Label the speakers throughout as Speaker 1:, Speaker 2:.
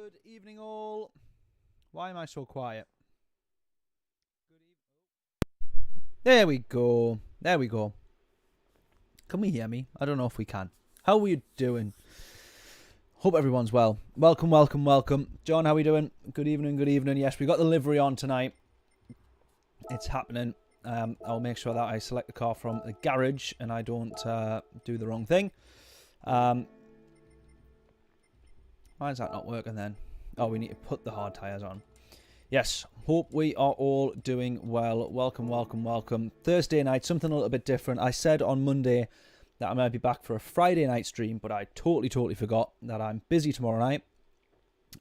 Speaker 1: Good evening, all. Why am I so quiet? Good evening. There we go. There we go. Can we hear me? I don't know if we can. How are you doing? Hope everyone's well. Welcome, welcome, welcome. John, how are we doing? Good evening, good evening. Yes, we got the livery on tonight. It's happening. I'll make sure that I select the car from the garage and I don't do the wrong thing. Why is that not working then? Oh, we need to put the hard tyres on. Yes, hope we are all doing well. Welcome, welcome, welcome. Thursday night, something a little bit different. I said on Monday that I might be back for a Friday night stream, but I totally forgot that I'm busy tomorrow night.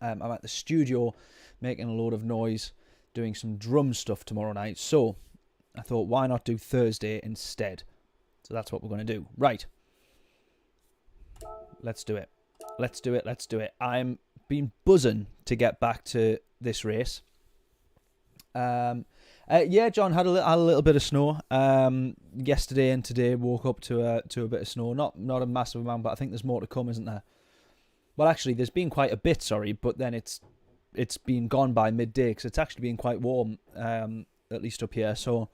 Speaker 1: I'm at the studio making a load of noise, doing some drum stuff tomorrow night. So I thought, why not do Thursday instead? So that's what we're going to do. Right. Let's do it. Let's do it. Let's do it. I'm been buzzing to get back to this race. Yeah, John had a little bit of snow yesterday and today. Woke up to a bit of snow. Not a massive amount, but I think there's more to come, isn't there? Well, actually, there's been quite a bit. Sorry, but then it's been gone by midday because it's actually been quite warm, at least up here. So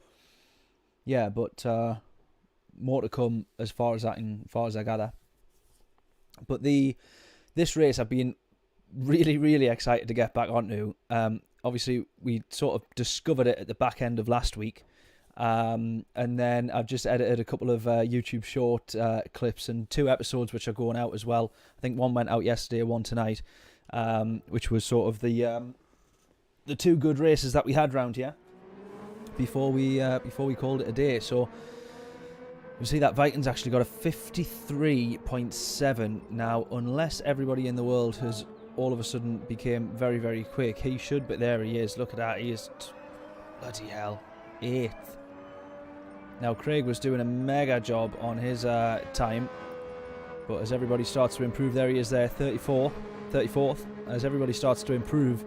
Speaker 1: yeah, but more to come as far as I gather. But this race I've been really excited to get back onto. Obviously, we sort of discovered it at the back end of last week. And then I've just edited a couple of YouTube short clips and 2 episodes which are going out as well. I think one went out yesterday, one tonight, which was sort of the 2 good races that we had round here before we called it a day. So you see that Viking's actually got a 53.7 now. Unless everybody in the world has all of a sudden became very quick, he should. But there he is. Look at that. He is bloody hell 8th. Now Craig was doing a mega job on his time, but as everybody starts to improve, there he is there, 34th. As everybody starts to improve,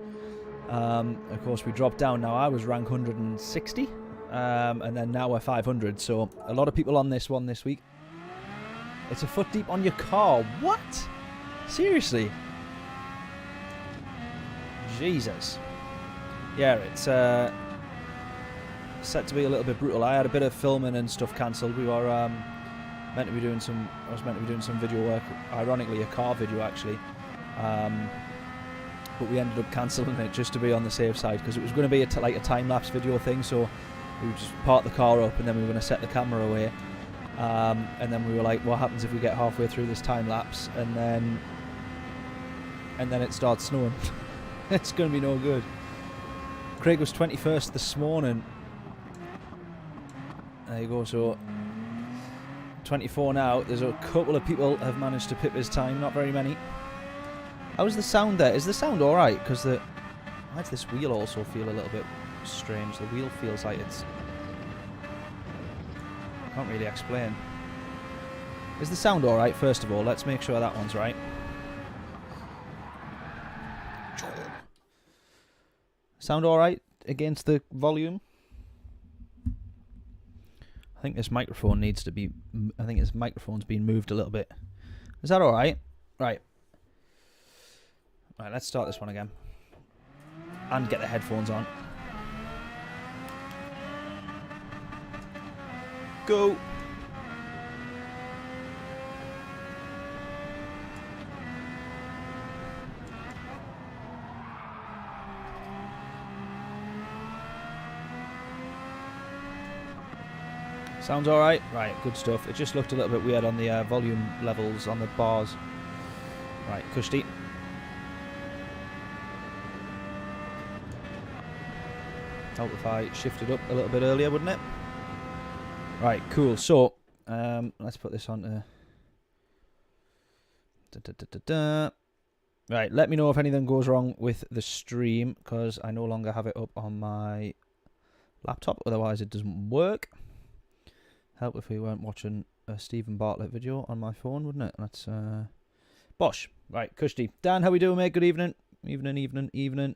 Speaker 1: of course we dropped down. Now I was rank 160. And then now we're 500, so a lot of people on this one this week. It's a foot deep on your car. What? Seriously? Jesus. Yeah, it's set to be a little bit brutal. I had a bit of filming and stuff cancelled. We were I was meant to be doing some video work. Ironically, a car video actually. But we ended up cancelling it just to be on the safe side because it was going to be like a time-lapse video thing. So we would just park the car up and then we were going to set the camera away. And then we were like, what happens if we get halfway through this time lapse and then it starts snowing? It's going to be no good. Craig was 21st this morning. There you go. So 24 now. There's a couple of people have managed to pip his time. Not very many. How's the sound there? Is the sound alright? Because why does this wheel also feel a little bit strange? The wheel feels like it's... I can't really explain. Is the sound alright, first of all? Let's make sure that one's right. Sound alright against the volume? I think this microphone needs to be... I think this microphone's been moved a little bit. Is that alright? Right. Right, let's start this one again. And get the headphones on. Go! Sounds alright? Right, good stuff. It just looked a little bit weird on the volume levels on the bars. Right, Kushti. Help if I shifted up a little bit earlier, wouldn't it? Right, cool. So, let's put this on to... Right, let me know if anything goes wrong with the stream, because I no longer have it up on my laptop, otherwise it doesn't work. Help if we weren't watching a Stephen Bartlett video on my phone, wouldn't it? That's, Bosh. Right, Kushti. Dan, how we doing, mate? Good evening. Evening.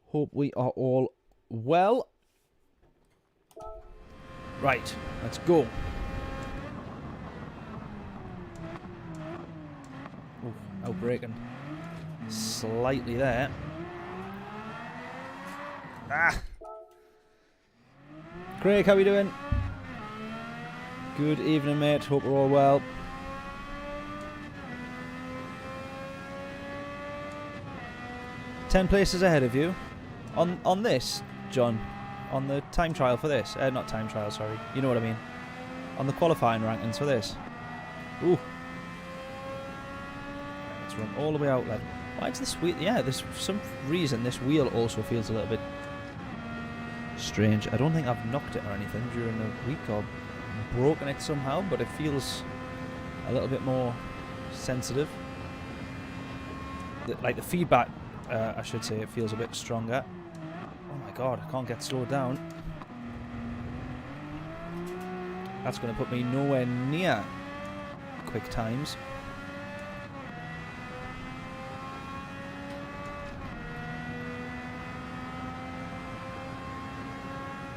Speaker 1: Hope we are all well. Right, let's go. Oh, outbreaking. slightly there. Ah! Craig, how are you doing? Good evening, mate. Hope we're all well. Ten places ahead of you. On this, John. On the time trial for this. Not time trial, sorry. You know what I mean. On the qualifying rankings for this. Ooh. Let's run all the way out then. Why does this wheel... Yeah, there's for some reason this wheel also feels a little bit strange. I don't think I've knocked it or anything during the week or broken it somehow, but it feels a little bit more sensitive. Like the feedback, I should say, it feels a bit stronger. Oh my god, I can't get slowed down. That's going to put me nowhere near quick times.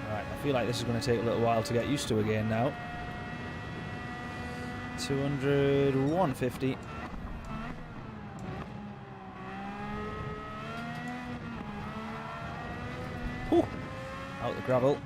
Speaker 1: Right, I feel like this is going to take a little while to get used to again now. 200, 150. Whew. Out the gravel.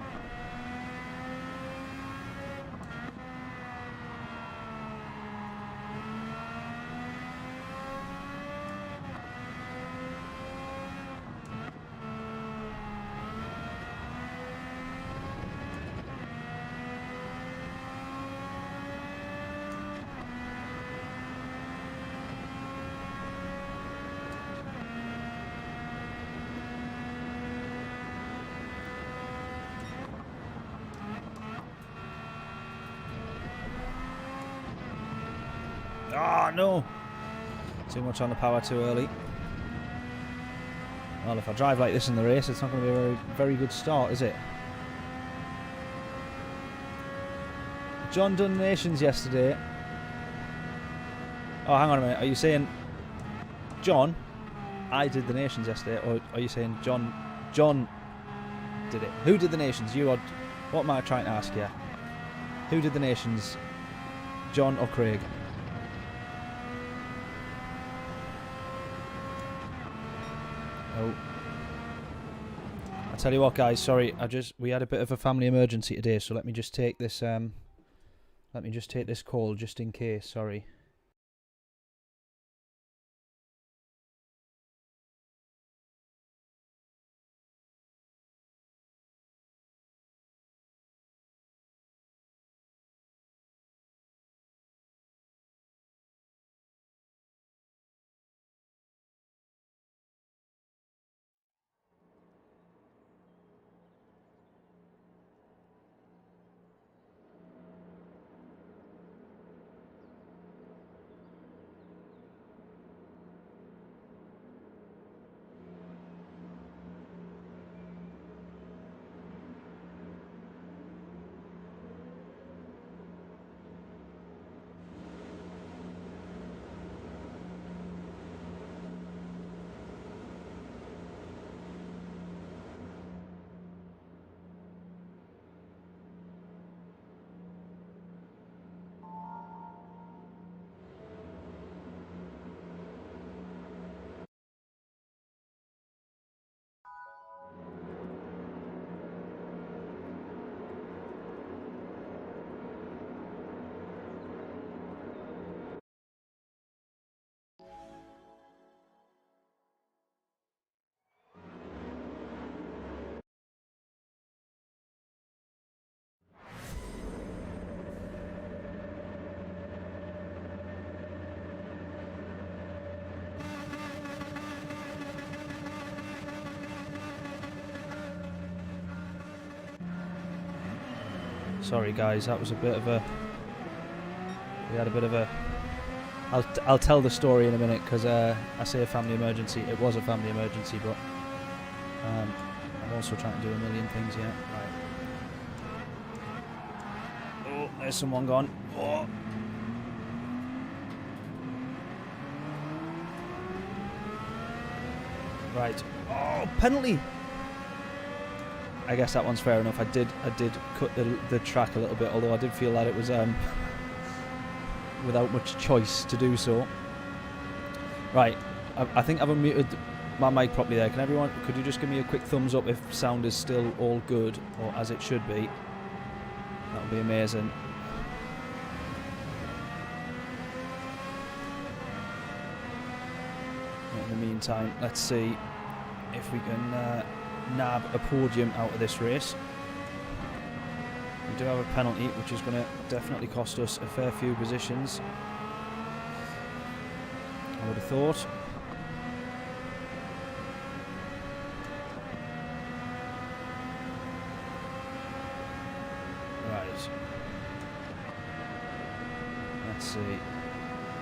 Speaker 1: Oh no! Too much on the power too early. Well, if I drive like this in the race, it's not going to be a very good start, is it? John done nations yesterday. Oh, hang on a minute. Are you saying John? I did the nations yesterday, or are you saying John did it? Who did the nations? You or what am I trying to ask you? Who did the nations? John or Craig? Oh. I tell you what, guys, sorry, we had a bit of a family emergency today, so let me just take this call just in case, sorry. Sorry guys, that was a bit of a... We had a bit of a... I'll tell the story in a minute, because I say a family emergency. It was a family emergency, but I'm also trying to do a million things here. Right. Oh, there's someone gone. Oh. Right. Oh, penalty! I guess that one's fair enough. I did cut the track a little bit, although I did feel that it was without much choice to do so. Right, I think I've unmuted my mic properly there. Could you just give me a quick thumbs up if sound is still all good, or as it should be? That would be amazing. In the meantime, let's see if we can nab a podium out of this race. We do have a penalty, which is going to definitely cost us a fair few positions, I would have thought. Right. Let's see.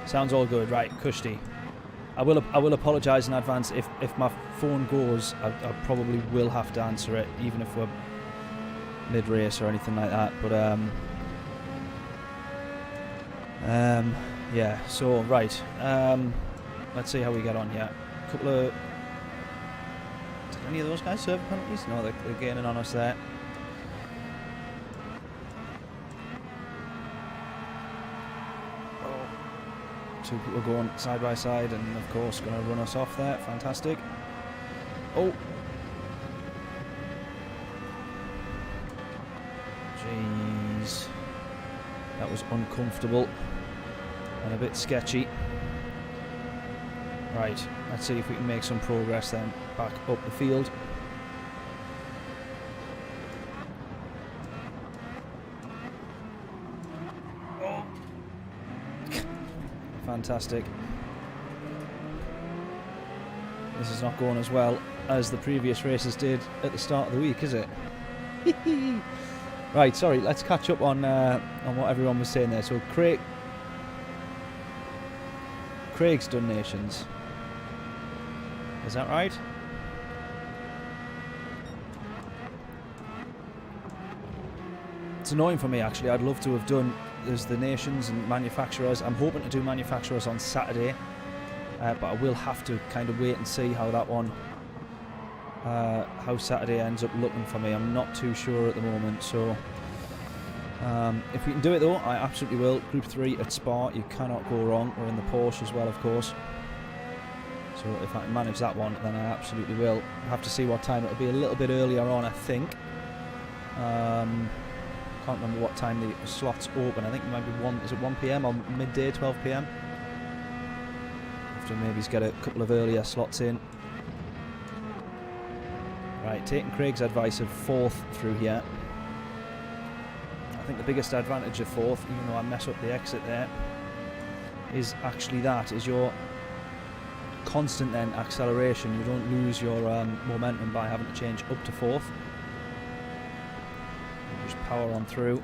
Speaker 1: Sounds all good. Right, Kushti. I will apologise in advance if my phone goes. I probably will have to answer it, even if we're mid-race or anything like that. But yeah. So right. Let's see how we get on here. A couple of. Did any of those guys serve penalties? No, they're gaining on us there. Two people going side by side and of course going to run us off there. Fantastic. Oh. Jeez. That was uncomfortable and a bit sketchy. Right, let's see if we can make some progress then back up the field. Fantastic. This is not going as well as the previous races did at the start of the week, is it? Right, sorry, let's catch up on what everyone was saying there. So Craig's done Nations. Is that right? It's annoying for me actually. I'd love to have done. There's the Nations and manufacturers. I'm hoping to do manufacturers on Saturday, but I will have to kind of wait and see how that one, how Saturday ends up looking for me. I'm not too sure at the moment. So if we can do it though, I absolutely will. Group 3 at Spa, you cannot go wrong. We're in the Porsche as well, of course. So if I can manage that one, then I absolutely will. I'll have to see what time. It'll be a little bit earlier on, I think. Can't remember what time the slots open. I think it might be 1 PM or midday, 12 PM. Have to maybe get a couple of earlier slots in. Right, taking Craig's advice of 4th through here. I think the biggest advantage of 4th, even though I mess up the exit there, is actually your constant then acceleration. You don't lose your momentum by having to change up to 4th. Just power on through.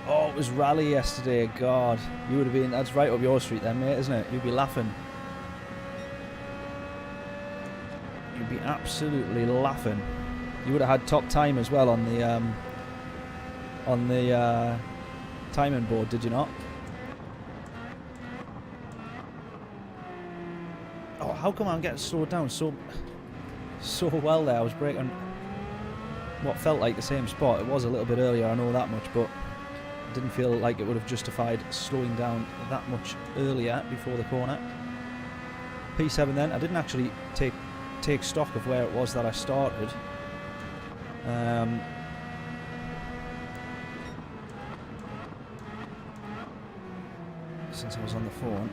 Speaker 1: Oh, it was rally yesterday. God, you would have been. That's right up your street then, mate, isn't it? You'd be laughing. You'd be absolutely laughing. You would have had top time as well on the timing board, did you not? Oh, how come I'm getting slowed down so well there? I was braking what felt like the same spot. It was a little bit earlier, I know that much, but it didn't feel like it would have justified slowing down that much earlier before the corner. P7 then. I didn't actually take stock of where it was that I started. Since I was on the phone.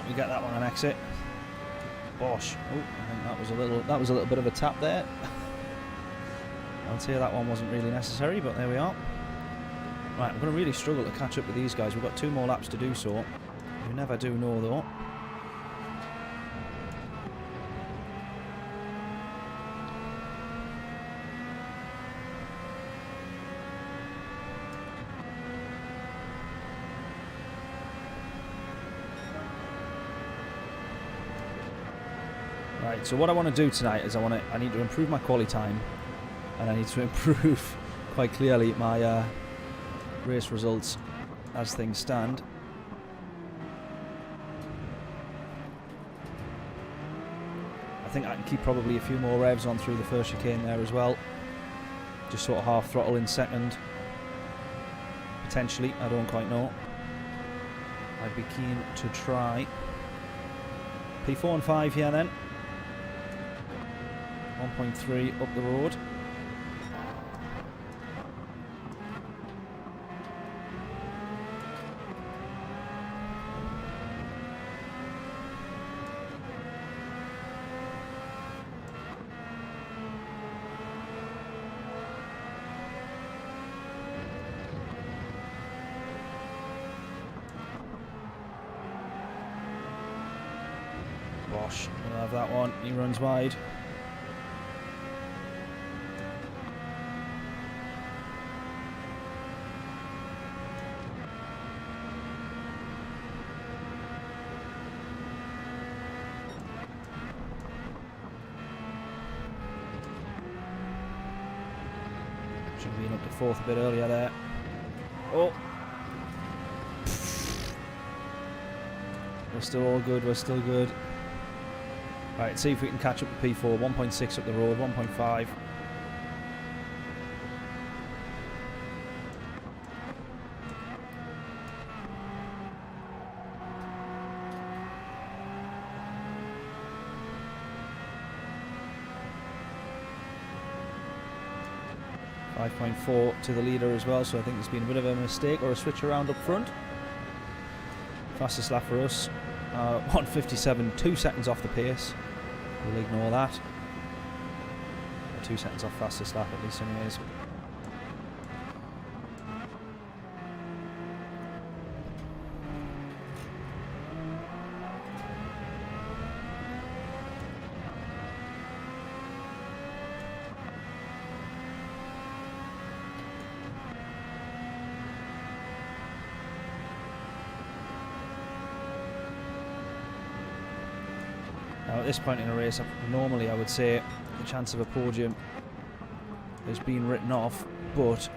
Speaker 1: We get that one on exit. Bosh. Oh, I think that was a little bit of a tap there. I'd say that one wasn't really necessary, but there we are. Right, I'm going to really struggle to catch up with these guys. We've got 2 more laps to do so. You never do know, though. Right, so what I want to do tonight is I need to improve my quali time, and I need to improve quite clearly my race results as things stand. I think I can keep probably a few more revs on through the first chicane there as well. Just sort of half throttle in second. Potentially, I don't quite know. I'd be keen to try. P4 and 5 here then. 1.3 up the road. Bosh, we'll have that one. He runs wide. Should have been up to 4th a bit earlier there. Oh! We're still all good, we're still good. Right, see if we can catch up to P4. 1.6 up the road, 1.5. .4 to the leader as well, so I think there's been a bit of a mistake or a switch around up front. Fastest lap for us, 1:57, 2 seconds off the pace. We'll ignore that. 2 seconds off fastest lap at least anyways. Now at this point in a race, normally I would say the chance of a podium has been written off, but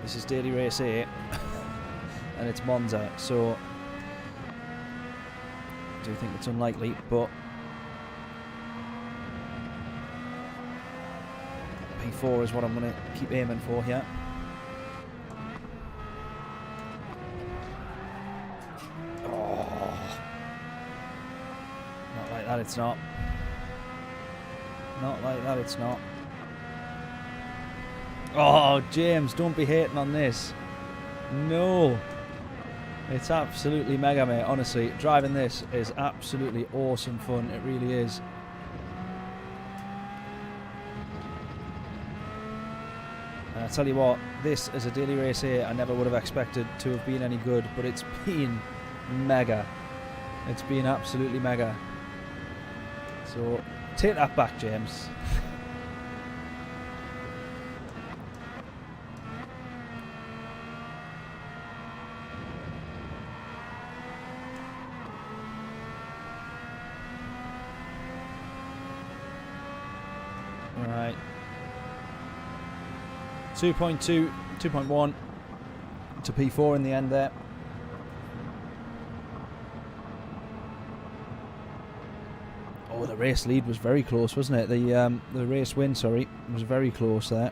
Speaker 1: this is daily race 8 and it's Monza, so I do think it's unlikely, but P4 is what I'm going to keep aiming for here. That it's not. Not like that it's not. Oh, James, don't be hating on this. No. It's absolutely mega, mate. Honestly, driving this is absolutely awesome fun. It really is. And I tell you what, this as a daily race here, I never would have expected to have been any good, but it's been mega. It's been absolutely mega. So, take that back, James. Alright. 2.2, 2.1 to P4 in the end there. Oh, the race lead was very close, wasn't it? The race win, sorry, was very close there.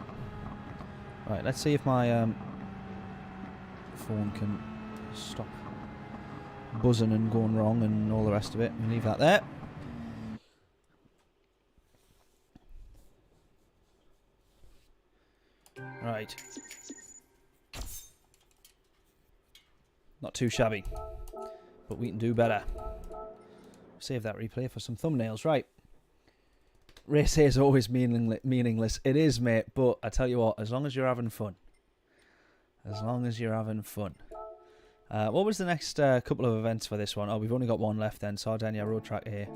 Speaker 1: Right, let's see if my phone can stop buzzing and going wrong and all the rest of it. We'll leave that there. Right. Not too shabby, but we can do better. Save that replay for some thumbnails. Right. race day is always meaningless. It is, mate, but I tell you what, as long as you're having fun. As long as you're having fun. What was the next couple of events for this one? Oh, we've only got one left then. Sardinia Road Track here.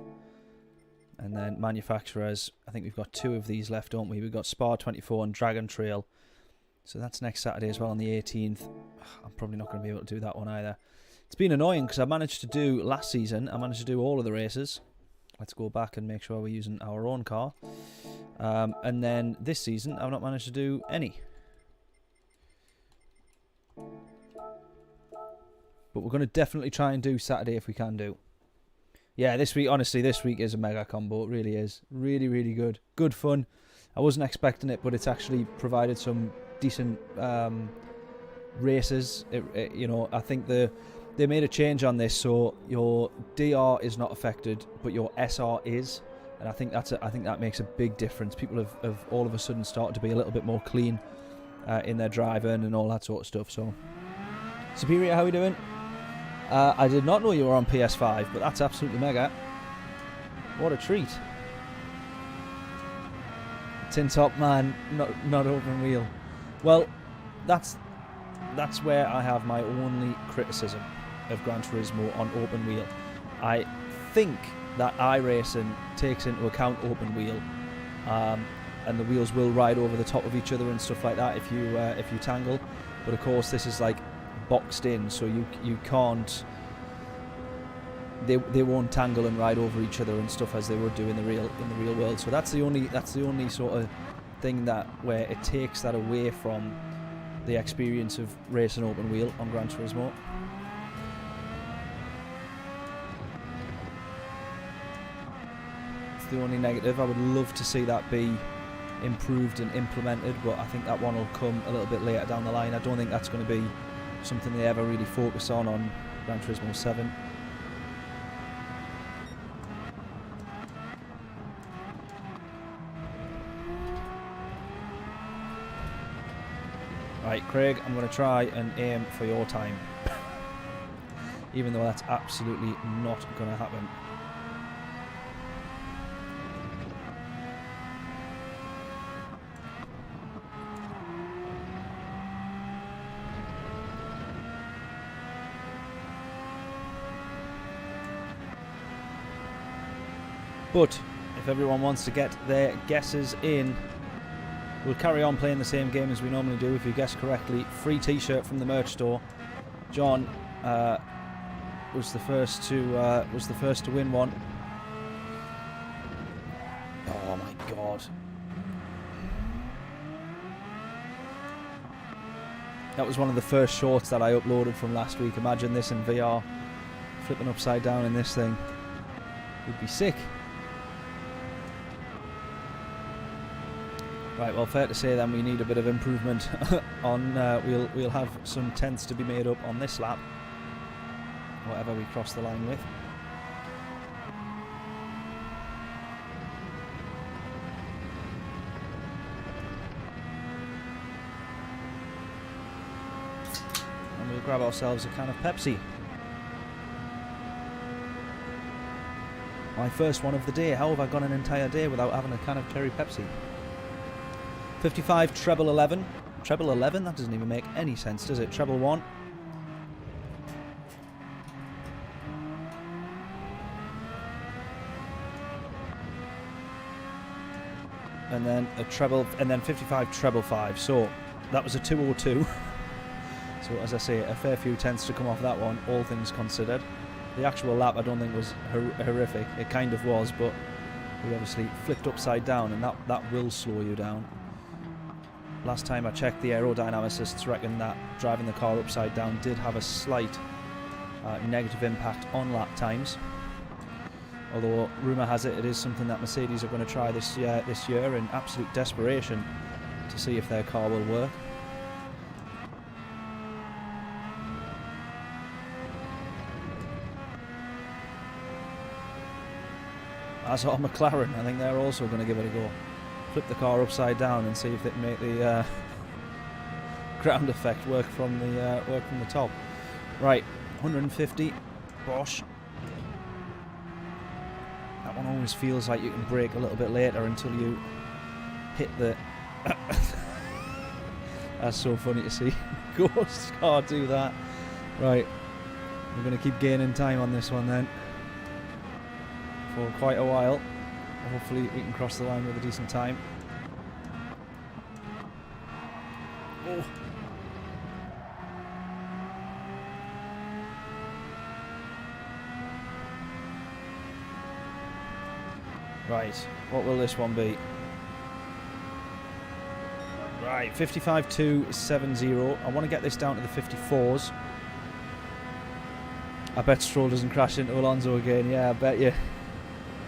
Speaker 1: And then manufacturers. I think we've got 2 of these left, don't we? We've got Spa 24 and Dragon Trail. So that's next Saturday as well on the 18th. I'm probably not going to be able to do that one either. It's been annoying because I managed to do last season. I managed to do all of the races. Let's go back and make sure we're using our own car. And then this season, I've not managed to do any. But we're going to definitely try and do Saturday if we can do. Yeah, this week, honestly, this week is a mega combo. It really is. Really, really good. Good fun. I wasn't expecting it, but it's actually provided some decent races. You know, I think they made a change on this, so your DR is not affected, but your SR is. And I think that makes a big difference. People have all of a sudden started to be a little bit more clean in their driving and all that sort of stuff. So, Superior, how are we doing? I did not know you were on PS5, but that's absolutely mega. What a treat. Tin top man, not open wheel. Well, that's where I have my only criticism of Gran Turismo on open wheel. I think that iRacing takes into account open wheel, and the wheels will ride over the top of each other and stuff like that if you tangle. But of course, this is like boxed in, so you can't. They won't tangle and ride over each other and stuff as they would do in the real world. So that's the only sort of thing where it takes that away from the experience of racing open wheel on Gran Turismo. It's the only negative. I would love to see that be improved and implemented, but I think that one will come a little bit later down the line. I don't think that's going to be something they ever really focus on Gran Turismo 7. Right, Craig, I'm going to try and aim for your time. Even though that's absolutely not going to happen. But if everyone wants to get their guesses in, we'll carry on playing the same game as we normally do. If you guess correctly, free t-shirt from the merch store. John was the first to win one. Oh my god. That was one of the first shorts that I uploaded from last week. Imagine this in VR. Flipping upside down in this thing. Would be sick. Right, well, fair to say then we need a bit of improvement on. We'll have some tenths to be made up on this lap, whatever we cross the line with. And we'll grab ourselves a can of Pepsi. My first one of the day. How have I gone an entire day without having a can of cherry Pepsi? 55 treble 11. Treble 11? That doesn't even make any sense, does it? Treble 1. And then a treble, and then 55 treble 5. So that was a 202. So as I say, a fair few tenths to come off that one, all things considered. The actual lap I don't think was horrific. It kind of was, but we obviously flipped upside down, and that will slow you down. Last time I checked, the aerodynamicists reckon that driving the car upside down did have a slight negative impact on lap times. Although rumour has it is something that Mercedes are going to try this year in absolute desperation to see if their car will work. As are McLaren, I think they're also going to give it a go. Flip the car upside down and see if they can make the ground effect work from the top. Right, 150, Bosch. That one always feels like you can brake a little bit later until you hit the... That's so funny to see. Ghost car do that. Right, we're going to keep gaining time on this one then for quite a while. Hopefully we can cross the line with a decent time. Oh. Right, what will this one be? Right, 55.270. I want to get this down to the 54s. I bet Stroll doesn't crash into Alonso again. Yeah, I bet you.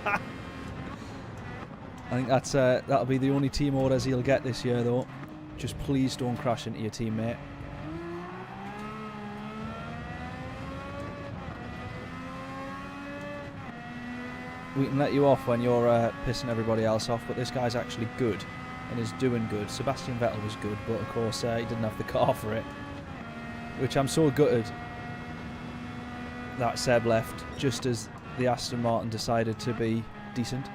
Speaker 1: I think that's that'll be the only team orders he'll get this year, though. Just please don't crash into your teammate. We can let you off when you're pissing everybody else off, but this guy's actually good and is doing good. Sebastian Vettel was good, but of course he didn't have the car for it, which I'm so gutted that Seb left just as the Aston Martin decided to be decent.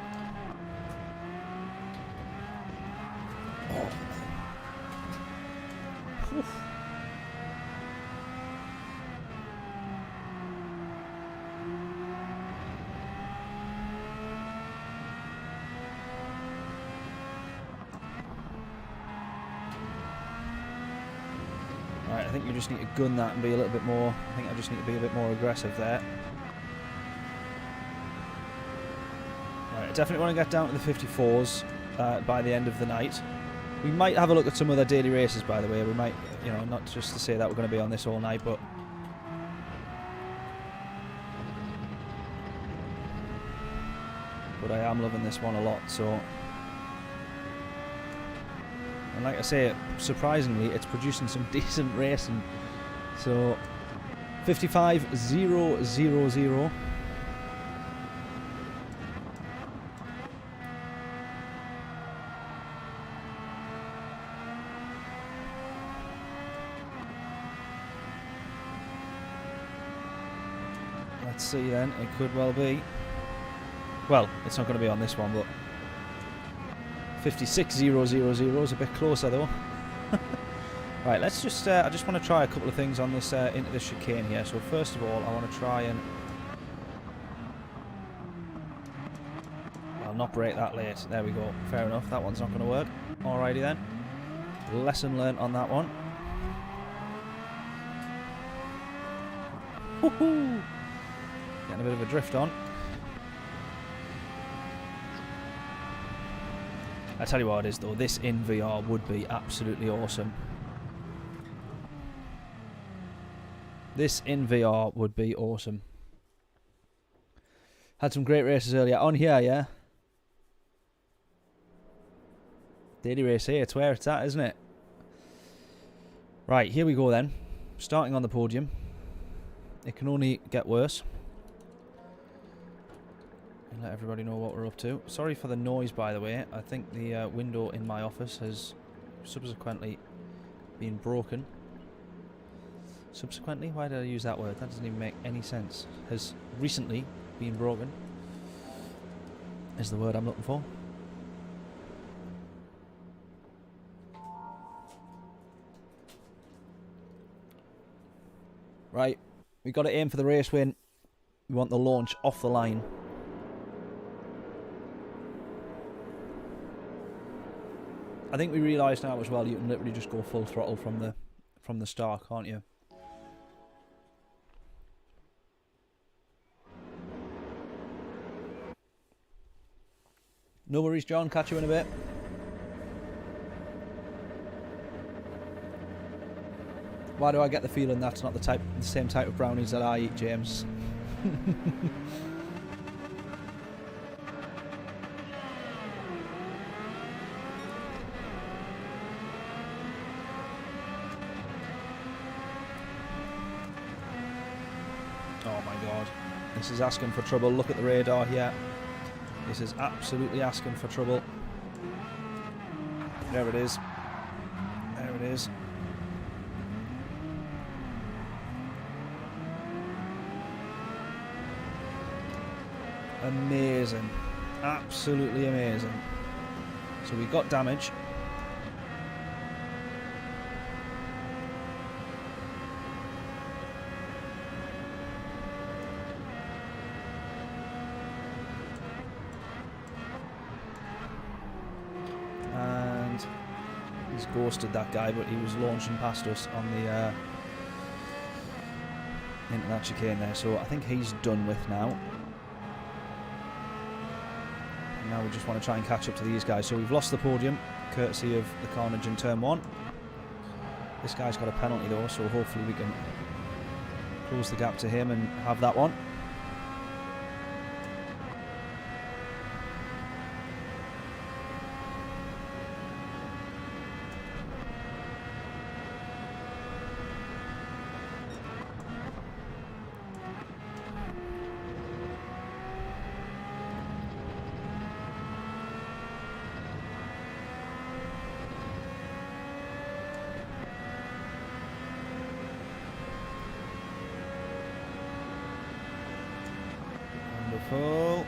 Speaker 1: Oh. Right, I think you just need to gun that and be a little bit more... I think I just need to be a bit more aggressive there. Right, I definitely want to get down to the 54s by the end of the night. We might have a look at some other daily races, by the way. We might, you know, not just to say that we're going to be on this all night, but... But I am loving this one a lot, so... And like I say, surprisingly, it's producing some decent racing. So, 55.000. Let's see then, it could well be. Well, it's not going to be on this one, but 56.000 is a bit closer though. Right, let's just, I just want to try a couple of things on this, into this chicane here. So first of all, I want to try and, well, not brake that late. There we go, fair enough, that one's not going to work. Alrighty then, lesson learnt on that one. Woohoo! Getting a bit of a drift on. I tell you what it is though, this in VR would be absolutely awesome. This in VR would be awesome. Had some great races earlier on here, yeah. Daily race here, it's where it's at, isn't it? Right, here we go then. Starting on the podium. It can only get worse. And let everybody know what we're up to. Sorry for the noise, by the way. I think the window in my office has subsequently been broken. Subsequently? Why did I use that word? That doesn't even make any sense. Has recently been broken is the word I'm looking for. Right, we've got to aim for the race win. We want the launch off the line. I think we realise now as well you can literally just go full throttle from the start, can't you? No worries, John. Catch you in a bit. Why do I get the feeling that's not the same type of brownies that I eat, James? Oh my god. This is asking for trouble. Look at the radar here. This is absolutely asking for trouble. There it is. There it is. Amazing. Absolutely amazing. So we got damage. And he's ghosted that guy, but he was launching past us on the into that chicane there. So I think he's done with now. And now we just want to try and catch up to these guys. So we've lost the podium, courtesy of the carnage in turn 1. This guy's got a penalty though, so hopefully we can close the gap to him and have that one. Wonderful.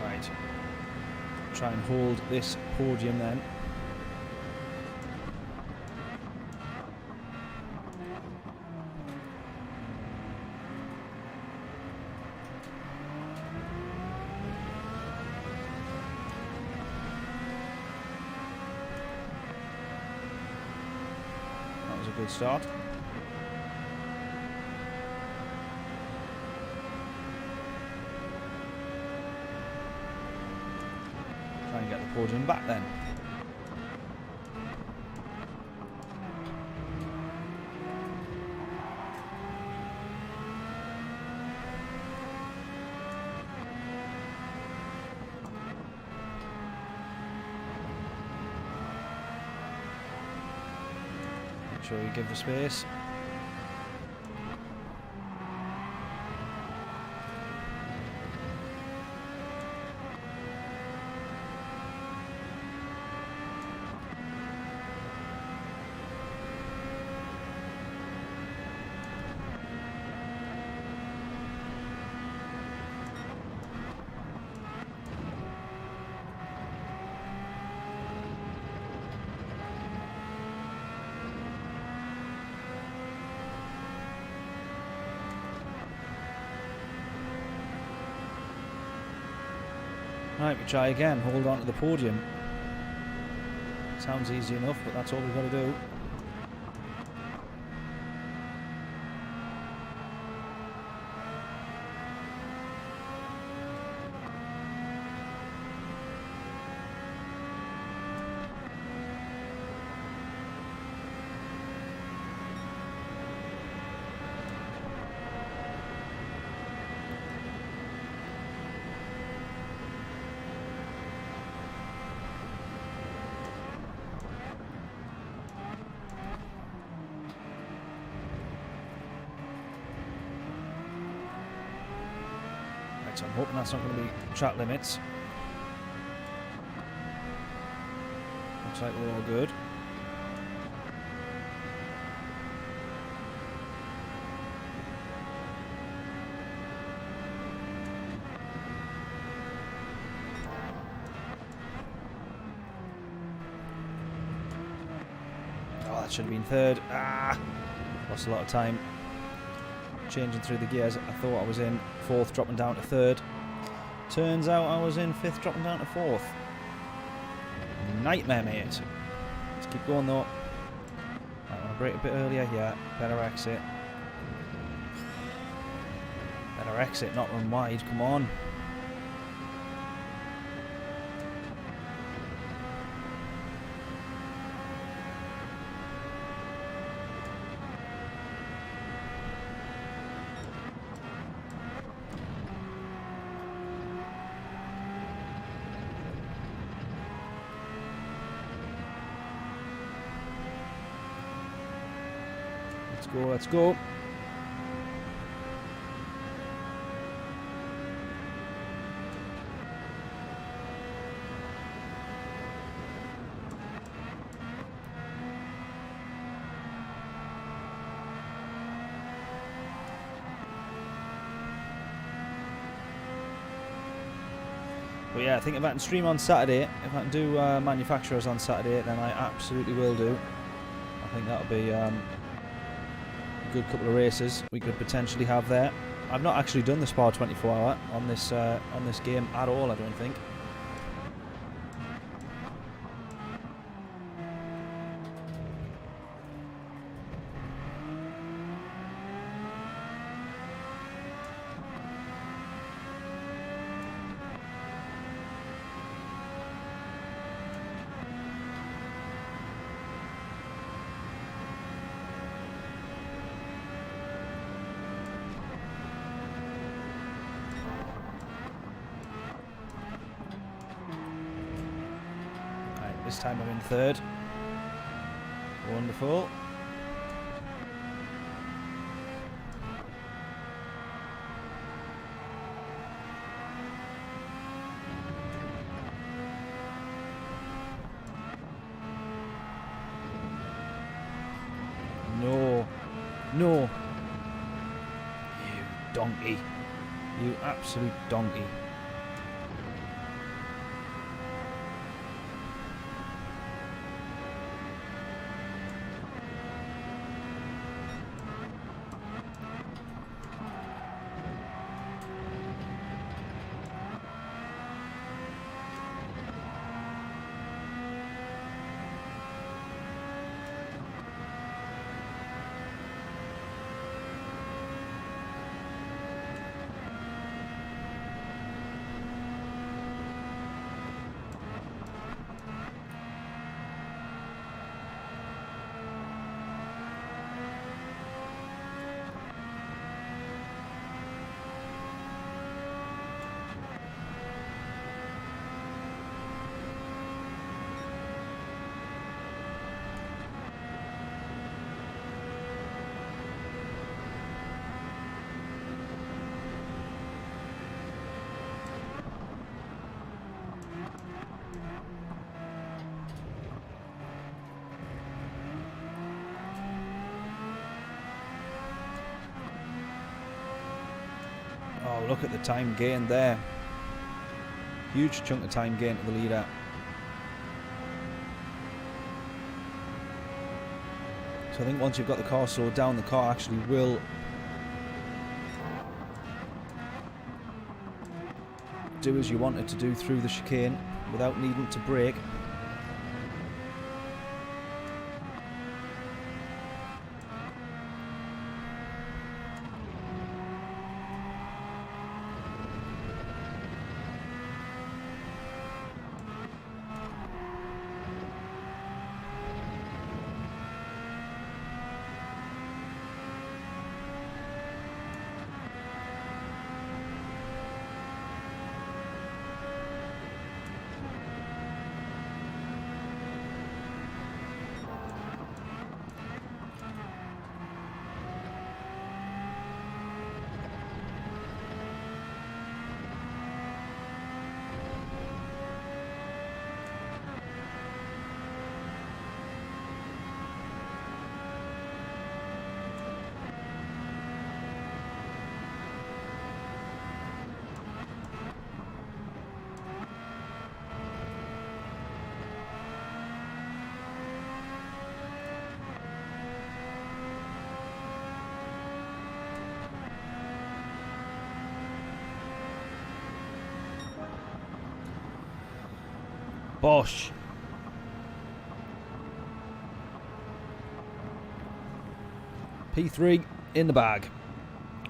Speaker 1: Right. Try and hold this podium then. Good start. Try and get the podium back then. Sure you give the space. Right, we try again. Hold on to the podium. Sounds easy enough, but that's all we've got to do. So I'm hoping that's not going to be track limits. Looks like we're all good. Oh, that should have been third. Ah! Lost a lot of time. Changing through the gears. I thought I was in fourth, dropping down to third. Turns out I was in fifth, dropping down to fourth. Nightmare, mate. Let's keep going though. I want to brake a bit earlier. Yeah, better exit. Better exit, not run wide. Come on. Let's go, let's go. But yeah, I think if I can stream on Saturday, if I can do manufacturers on Saturday, then I absolutely will do. I think that'll be a good couple of races we could potentially have there. I've not actually done the Spa 24 hour on this game at all, I don't think. This time I'm in third. Wonderful. No. No. You donkey. You absolute donkey. Oh, look at the time gain there. Huge chunk of time gain to the leader. So I think once you've got the car slowed down, the car actually will do as you want it to do through the chicane without needing to brake. Bosh. P3 in the bag.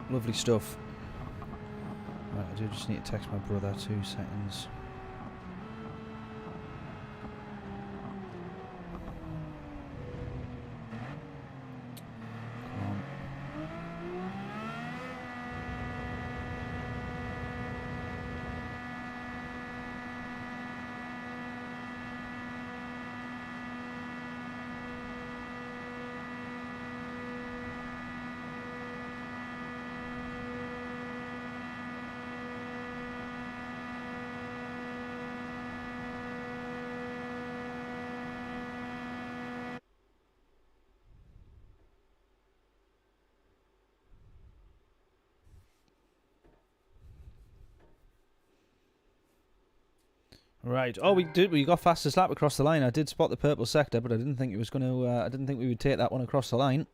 Speaker 1: Lovely stuff. Right, I do just need to text my brother. 2 seconds. Right. Oh, we did. We got fastest lap across the line. I did spot the purple sector, but I didn't think it was going to. I didn't think we would take that one across the line.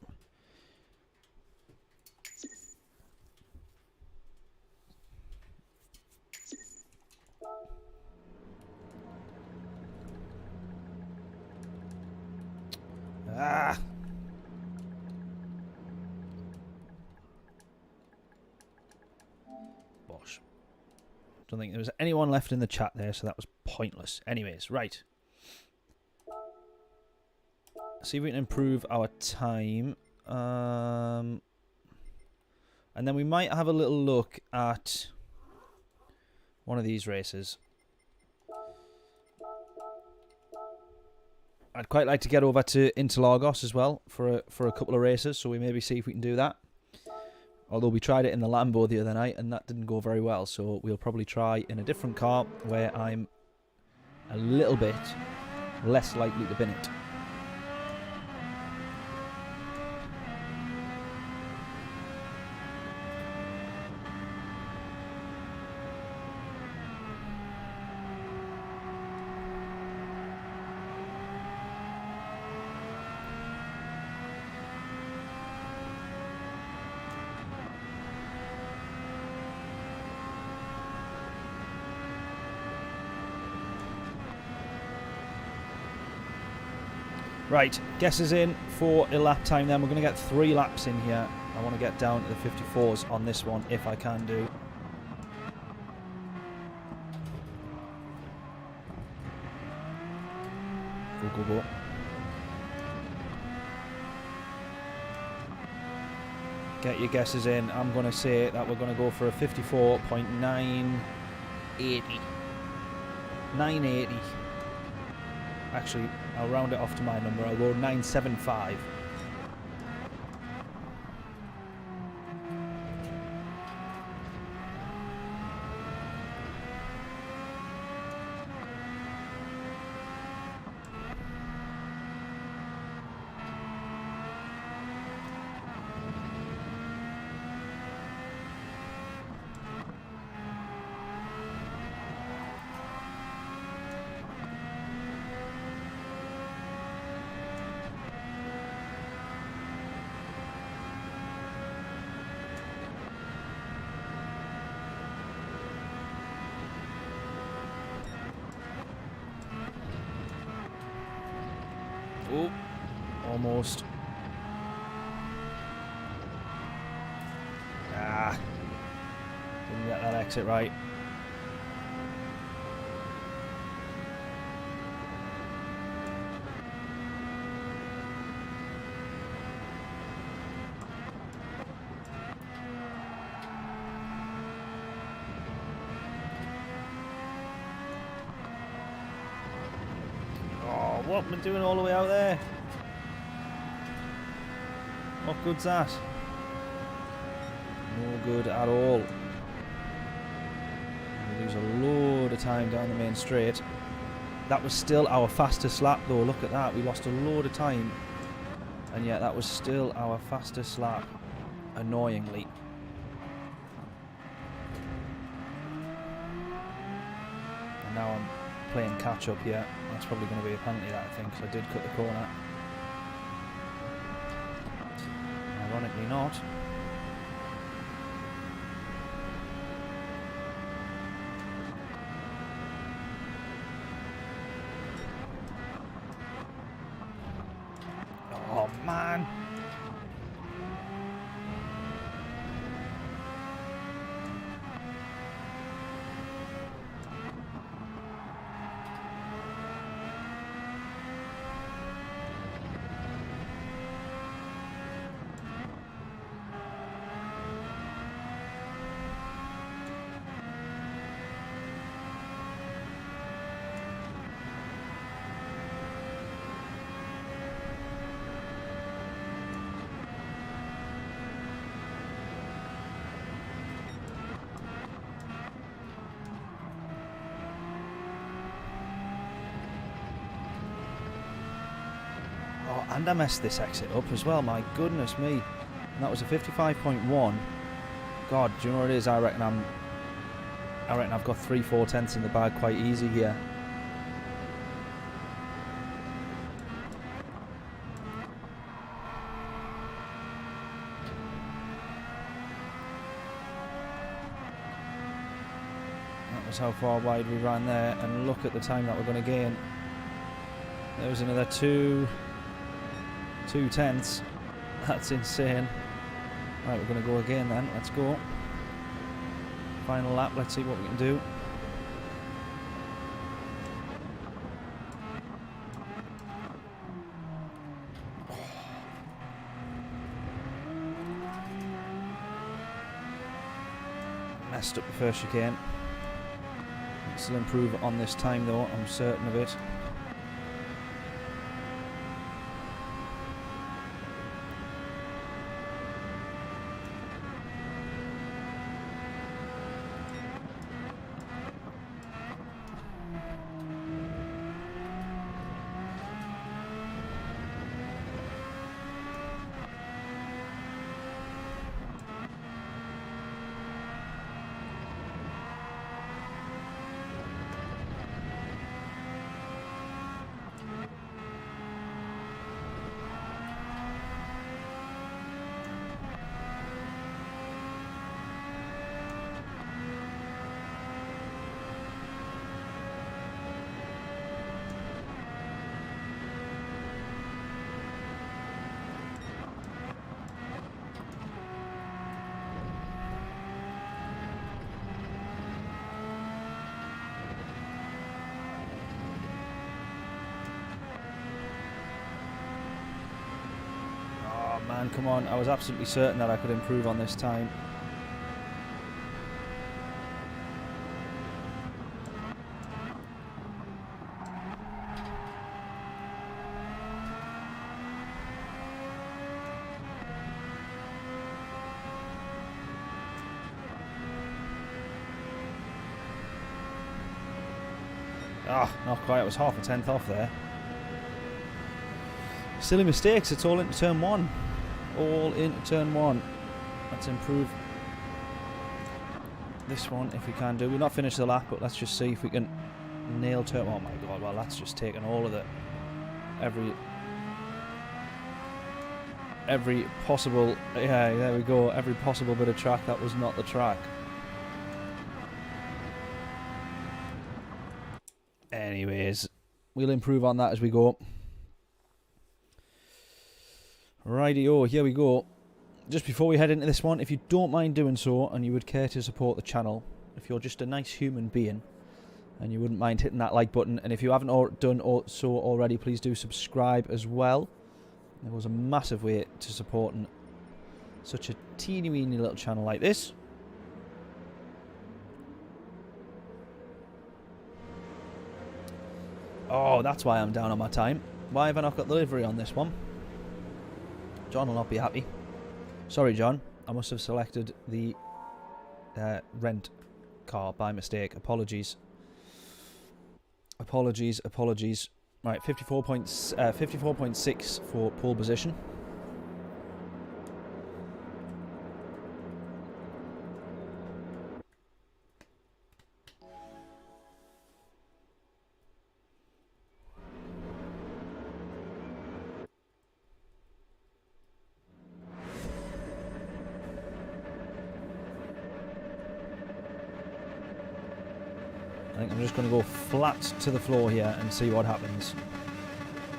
Speaker 1: Ah. Bosh. Don't think there was anyone left in the chat there, so that was pointless. Anyways, right. See if we can improve our time. And then we might have a little look at one of these races. I'd quite like to get over to Interlagos as well for a couple of races, so we maybe see if we can do that. Although we tried it in the Lambo the other night and that didn't go very well, so we'll probably try in a different car where I'm a little bit less likely to bin it. Right, guesses in for a lap time then. We're going to get 3 laps in here. I want to get down to the 54s on this one if I can do. Go, go, go. Get your guesses in. I'm going to say that we're going to go for a 54.980. 980. Actually, I'll round it off to my number. I'll go 975. Oh, almost. Ah, didn't get that exit right. What am I doing all the way out there? What good's that? No good at all. We lose a load of time down the main straight. That was still our fastest lap though, look at that. We lost a load of time. And yet that was still our fastest lap, annoyingly. And now I'm playing catch up here. That's probably going to be a penalty, that I think, because I did cut the corner. Ironically not. Oh man! And I messed this exit up as well, my goodness me. And that was a 55.1. God, do you know what it is? I reckon I've got 3/4 tenths in the bag quite easy here. was how far wide we ran there, and look at the time that we're going to gain. There was another 2/10. That's insane. Right, we're going to go again then. Let's go. Final lap. Let's see what we can do. Messed up the first chicane. Still improve on this time though, I'm certain of it. Man, come on, I was absolutely certain that I could improve on this time. Ah, not quite, it was half a tenth off there. Silly mistakes, it's all into turn one. All into turn one. Let's improve this one if we can do. We'll not finish the lap, but let's just see if we can nail turn. Oh my god, well that's just taken all of it. Every possible, yeah, there we go. Every possible bit of track that was not the track. Anyways, we'll improve on that as we go. Rightio, here we go. Just before we head into this one, if you don't mind doing so and you would care to support the channel, if you're just a nice human being and you wouldn't mind hitting that like button, and if you haven't done so already, please do subscribe as well. There goes a massive way to supporting such a teeny weeny little channel like this. Oh, that's why I'm down on my time. Why have I not got the livery on this one? John will not be happy. Sorry, John. I must have selected the rent car by mistake. Apologies. Apologies. Right, 54.6 for pole position. I think I'm just going to go flat to the floor here and see what happens.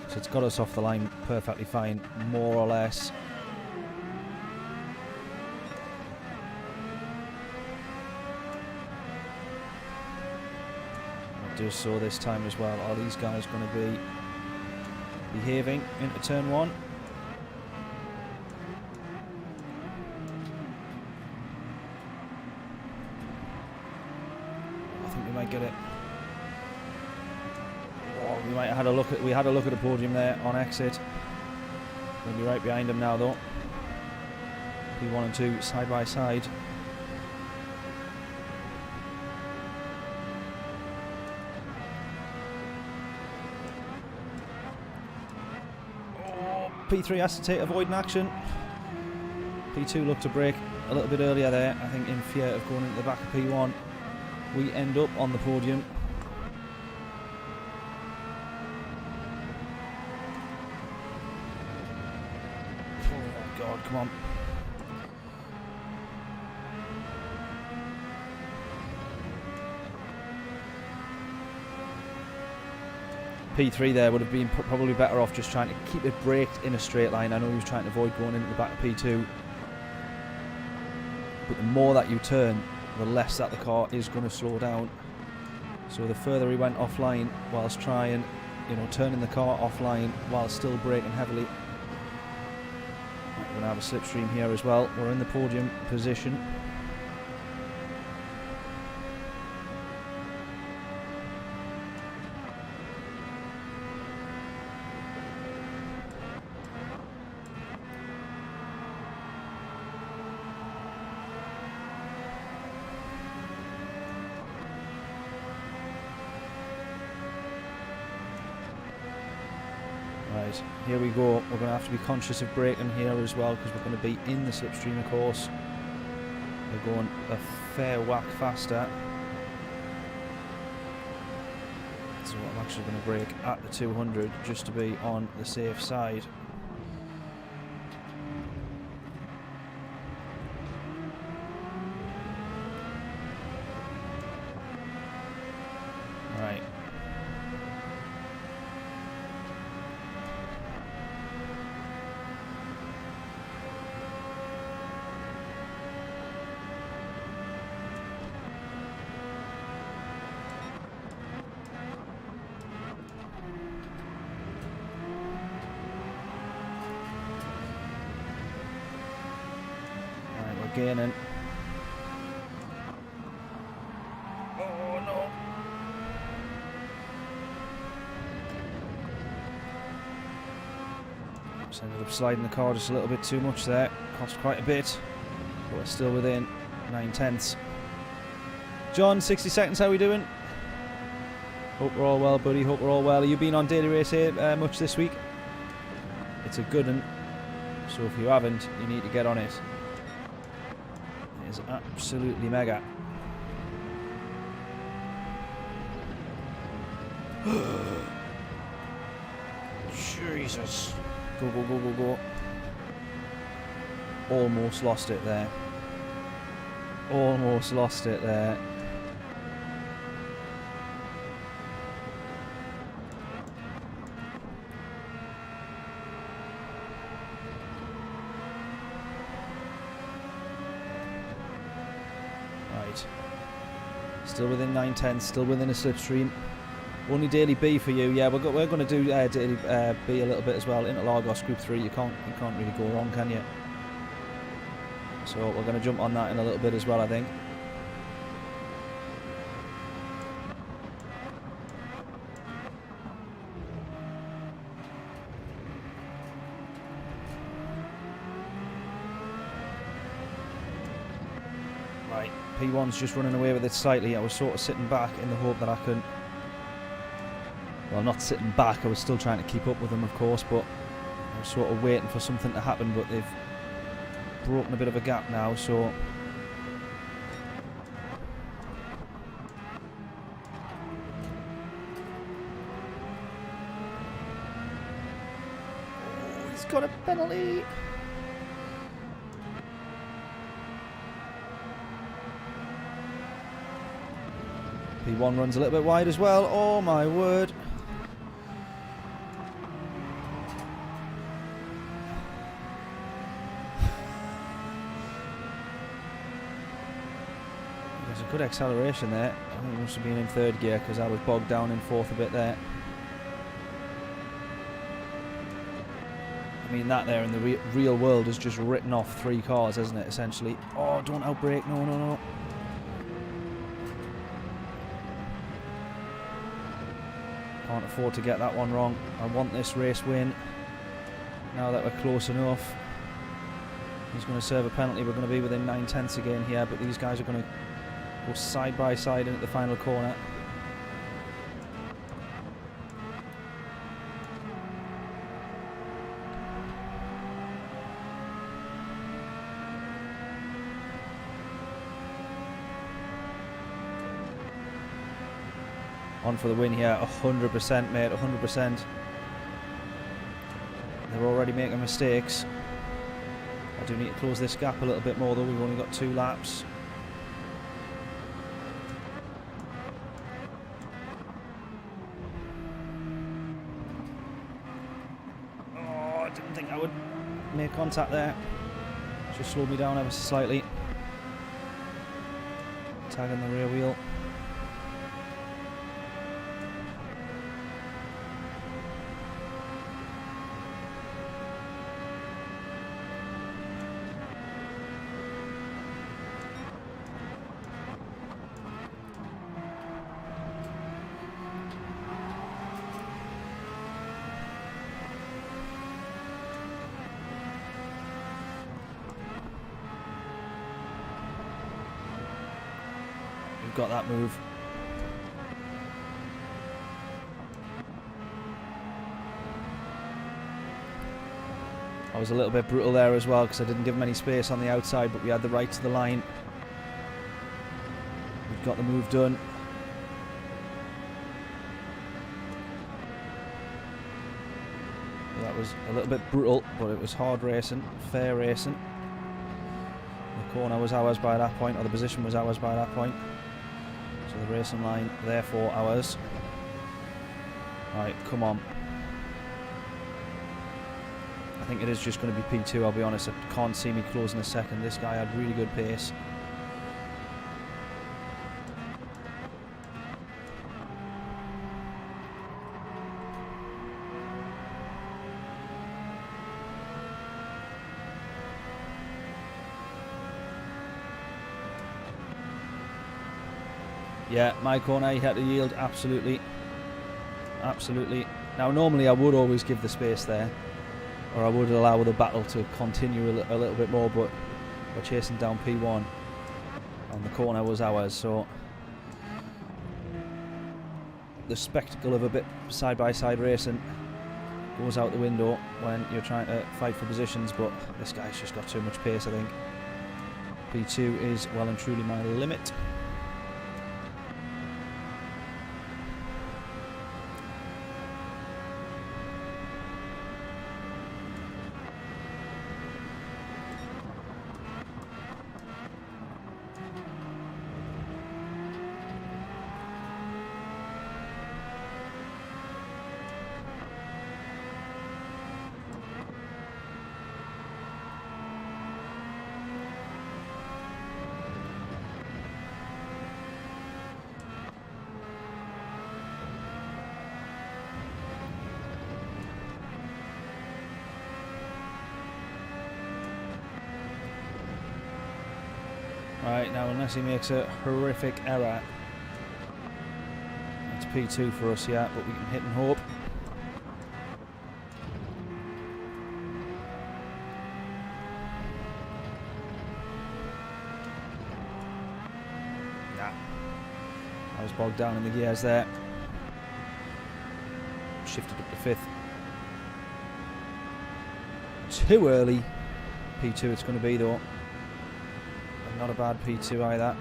Speaker 1: So it's got us off the line perfectly fine, more or less. I'll do so this time as well. Are these guys going to be behaving into turn one? Get it. Oh, we might have had a look at the podium there on exit. We'll be right behind him now though. P1 and 2 side by side. Oh, P3 has to avoid an action. P2 looked to brake a little bit earlier there, I think in fear of going into the back of P1. We end up on the podium. Oh god, come on. P3 there would have been probably better off just trying to keep it braked in a straight line. I know he was trying to avoid going into the back of P2. But the more that you turn, the less that the car is going to slow down. So the further he went offline whilst trying, you know, turning the car offline while still braking heavily. Right, we're going to have a slipstream here as well. We're in the podium position. Right, here we go. We're going to have to be conscious of braking here as well because we're going to be in the slipstream, of course. We're going a fair whack faster. So I'm actually going to brake at the 200 just to be on the safe side. Right. Gaining. Oh no. Just ended up sliding the car just a little bit too much there. Cost quite a bit. But we're still within 9/10. John, 60 seconds, how are we doing? Hope we're all well, buddy. Hope we're all well. Have you been on Daily Race here much this week? It's a good one. So if you haven't, you need to get on it. Is absolutely mega. Jesus. Go, go, go, go, go. Almost lost it there. Almost lost it there. Still within 9/10, still within a slipstream. Only daily B for you. Yeah, we're going to do daily B a little bit as well. Interlagos Group 3. You can't really go wrong, can you? So we're going to jump on that in a little bit as well, I think. Right, P1's just running away with it slightly. I was sort of sitting back in the hope that I could... Well, not sitting back, I was still trying to keep up with them, of course, but I was sort of waiting for something to happen, but they've broken a bit of a gap now, so... Oh, he's got a penalty! P1 runs a little bit wide as well. Oh my word. There's a good acceleration there. I think it must have been in third gear because I was bogged down in fourth a bit there. I mean, that there in the real world has just written off 3 cars, hasn't it, essentially? Oh, don't outbrake. No, no, no. Can't afford to get that one wrong. I want this race win. Now that we're close enough. He's going to serve a penalty. We're going to be within 9/10 again here, but these guys are going to go side by side in at the final corner. On for the win here, 100%, mate, 100%. They're already making mistakes. I do need to close this gap a little bit more, though. We've only got 2 laps. Didn't think I would make contact there. Just slowed me down ever so slightly. Tagging the rear wheel. Got that move. I was a little bit brutal there as well because I didn't give him any space on the outside, but we had the right to the line. We've got the move done. That was a little bit brutal, but it was hard racing, fair racing. The corner was ours by that point, or the position was ours by that point. So the racing line, therefore ours. Right, come on. I think it is just going to be P2, I'll be honest. I can't see me closing a second. This guy had really good pace. Yeah, my corner, he had to yield, absolutely. Absolutely. Now, normally I would always give the space there, or I would allow the battle to continue a little bit more, but we're chasing down P1, and the corner was ours, so the spectacle of a bit side-by-side racing goes out the window when you're trying to fight for positions, but this guy's just got too much pace, I think. P2 is well and truly my limit. Right, now unless he makes a horrific error, it's P2 for us, yeah, but we can hit and hope. Nah, I was bogged down in the gears there. Shifted up to fifth. Too early. P2 it's going to be though. Not a bad P2 either.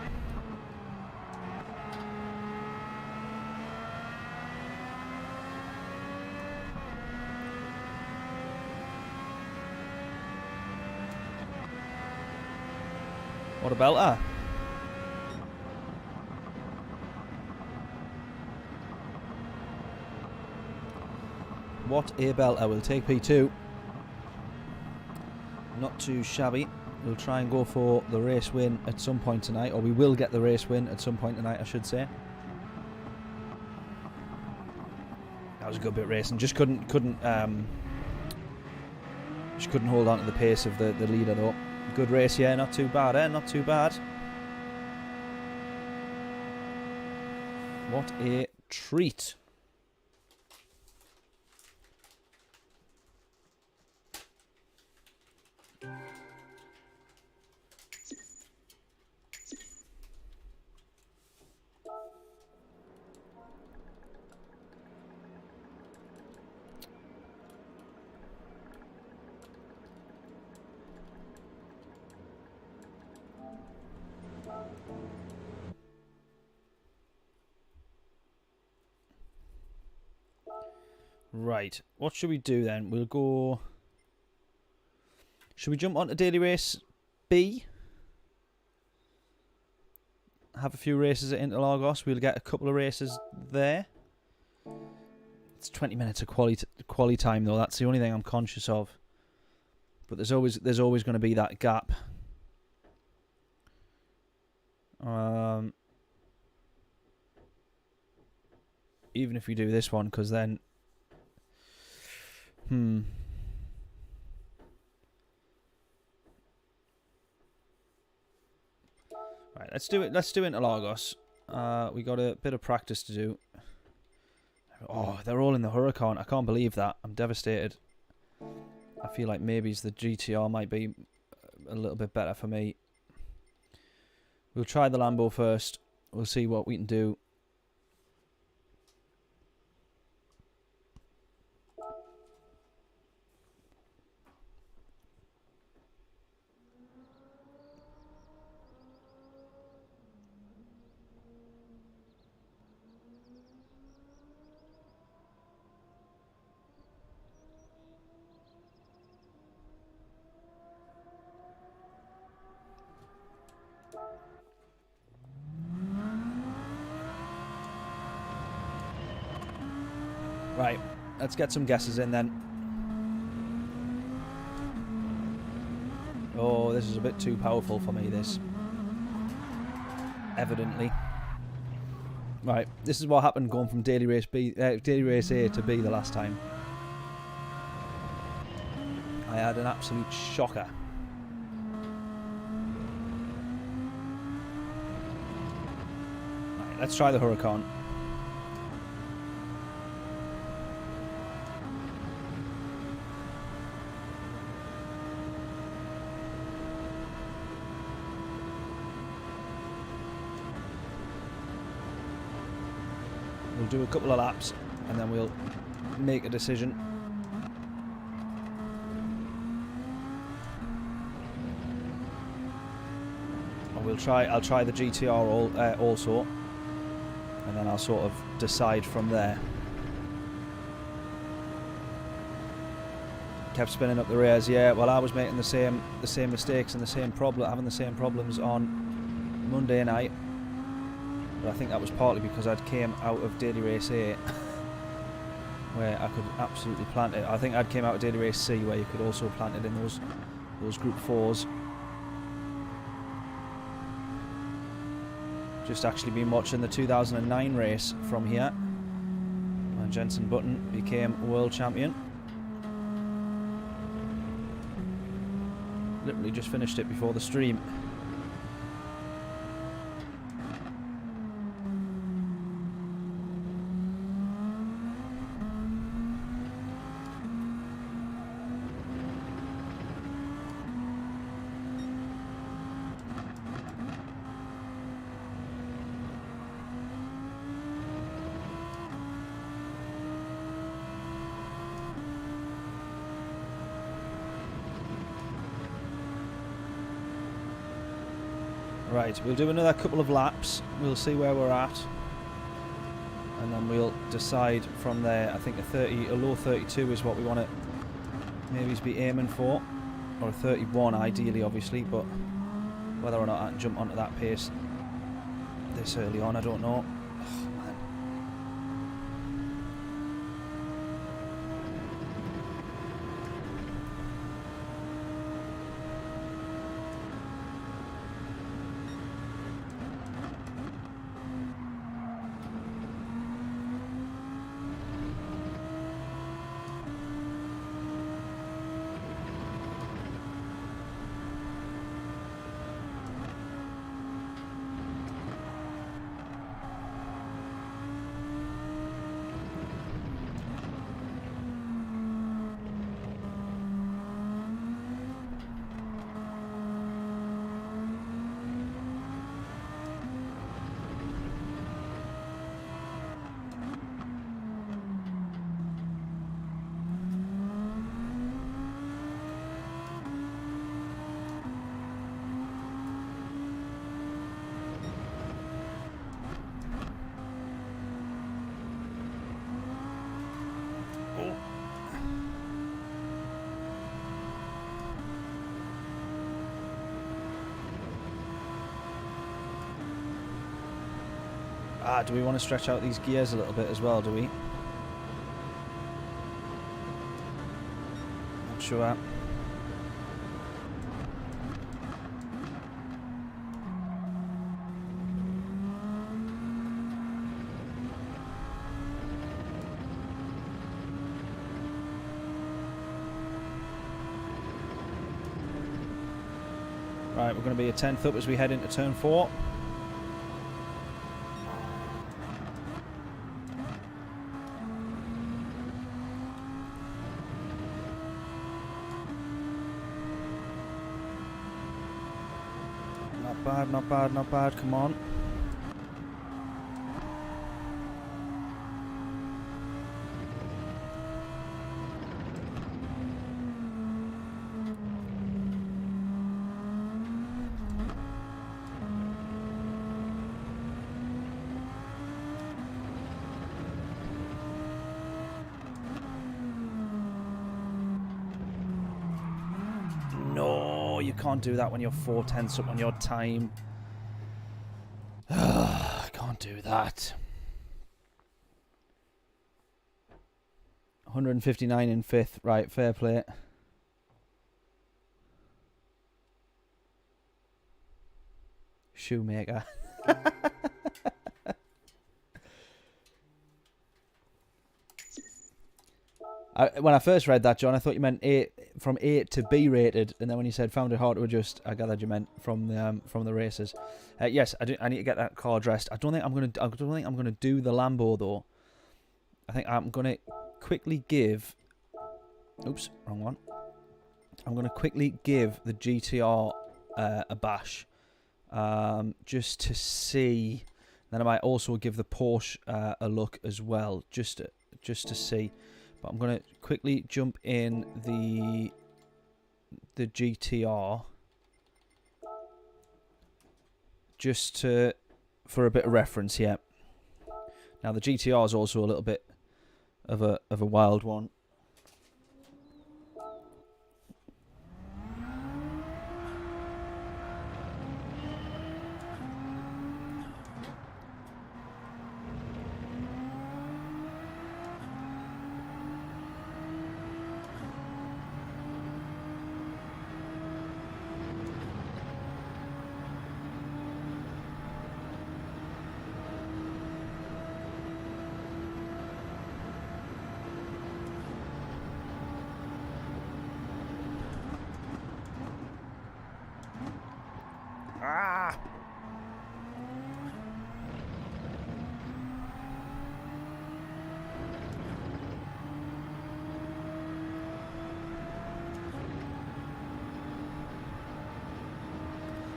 Speaker 1: What a belter. What a belter. We'll take P2. Not too shabby. We'll try and go for the race win at some point tonight, or we will get the race win at some point tonight, I should say. That was a good bit of racing. Just couldn't hold on to the pace of the leader though. Good race, yeah, not too bad, eh? Not too bad. What a treat. Right, what should we do then? We'll go... Should we jump onto Daily Race B? Have a few races at Interlagos. We'll get a couple of races there. It's 20 minutes of quality time though. That's the only thing I'm conscious of. But there's always going to be that gap. Even if we do this one, because then, right, let's do it. Let's do Interlagos. We got a bit of practice to do. Oh, they're all in the Huracan. I can't believe that. I'm devastated. I feel like maybe the GTR might be a little bit better for me. We'll try the Lambo first. We'll see what we can do. Right, let's get some guesses in then. Oh, this is a bit too powerful for me, this. Evidently. Right, this is what happened going from Daily Race A to B the last time. I had an absolute shocker. Right, let's try the Huracan. We'll do a couple of laps and then we'll make a decision. And I'll try the GTR also, and then I'll sort of decide from there. Kept spinning up the rears, yeah. Well, I was making the same mistakes and having the same problems on Monday night. But I think that was partly because I'd came out of Daily Race A where I could absolutely plant it. I think I'd came out of Daily Race C where you could also plant it in those Group 4s. Just actually been watching the 2009 race from here. And Jenson Button became world champion. Literally just finished it before the stream. Right, we'll do another couple of laps, we'll see where we're at, and then we'll decide from there. I think a low 32 is what we want to maybe be aiming for, or a 31 ideally obviously, but whether or not I can jump onto that pace this early on, I don't know. Oh, man. Do we want to stretch out these gears a little bit as well, do we? Not sure. Right, we're going to be a 10th up as we head into turn 4. Not bad, not bad, not bad. Come on. No, you can't do that when you're 4/10 up on your time. I can't do that. 159 in 5th. Right, fair play. Shoemaker. When I first read that, John, I thought you meant from 8 to B rated, and then when you said found it hard to adjust, I gathered you meant from the races. Yes, I need to get that car dressed. I don't think I'm gonna do the Lambo though. I think I'm gonna quickly give. Oops, wrong one. I'm gonna quickly give the GTR a bash, just to see. Then I might also give the Porsche a look as well, just to see. But I'm going to quickly jump in the GTR just for a bit of reference here. Now the GTR is also a little bit of a wild one. Ah!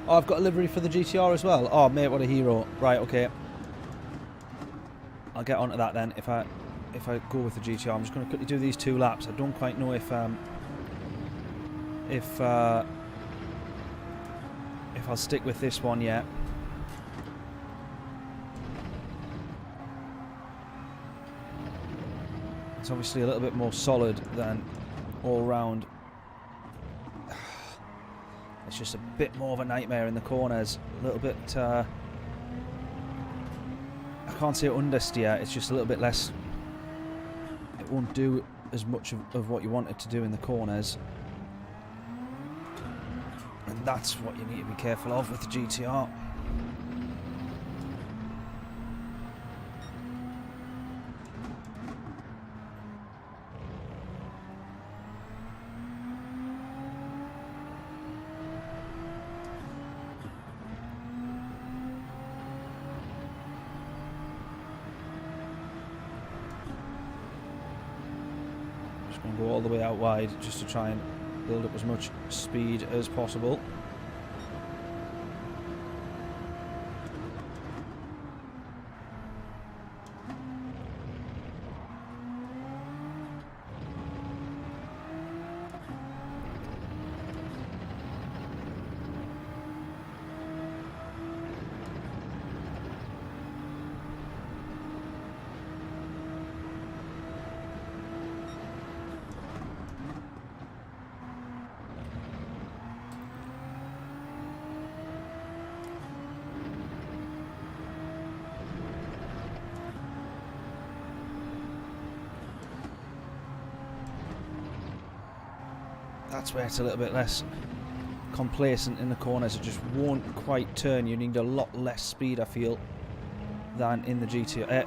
Speaker 1: Oh, I've got a livery for the GTR as well. Oh, mate, what a hero. Right, okay. I'll get onto that then. If I go with the GTR, I'm just going to quickly do these 2 laps. I don't quite know if I'll stick with this one yet. It's obviously a little bit more solid than all round. It's just a bit more of a nightmare in the corners. A little bit, I can't say understeer, it's just a little bit less. It won't do as much of what you want it to do in the corners. And that's what you need to be careful of with the GTR. Just going to go all the way out wide just to try and build up as much speed as possible. That's where it's a little bit less complacent in the corners. It just won't quite turn. You need a lot less speed, I feel, than in the GTR.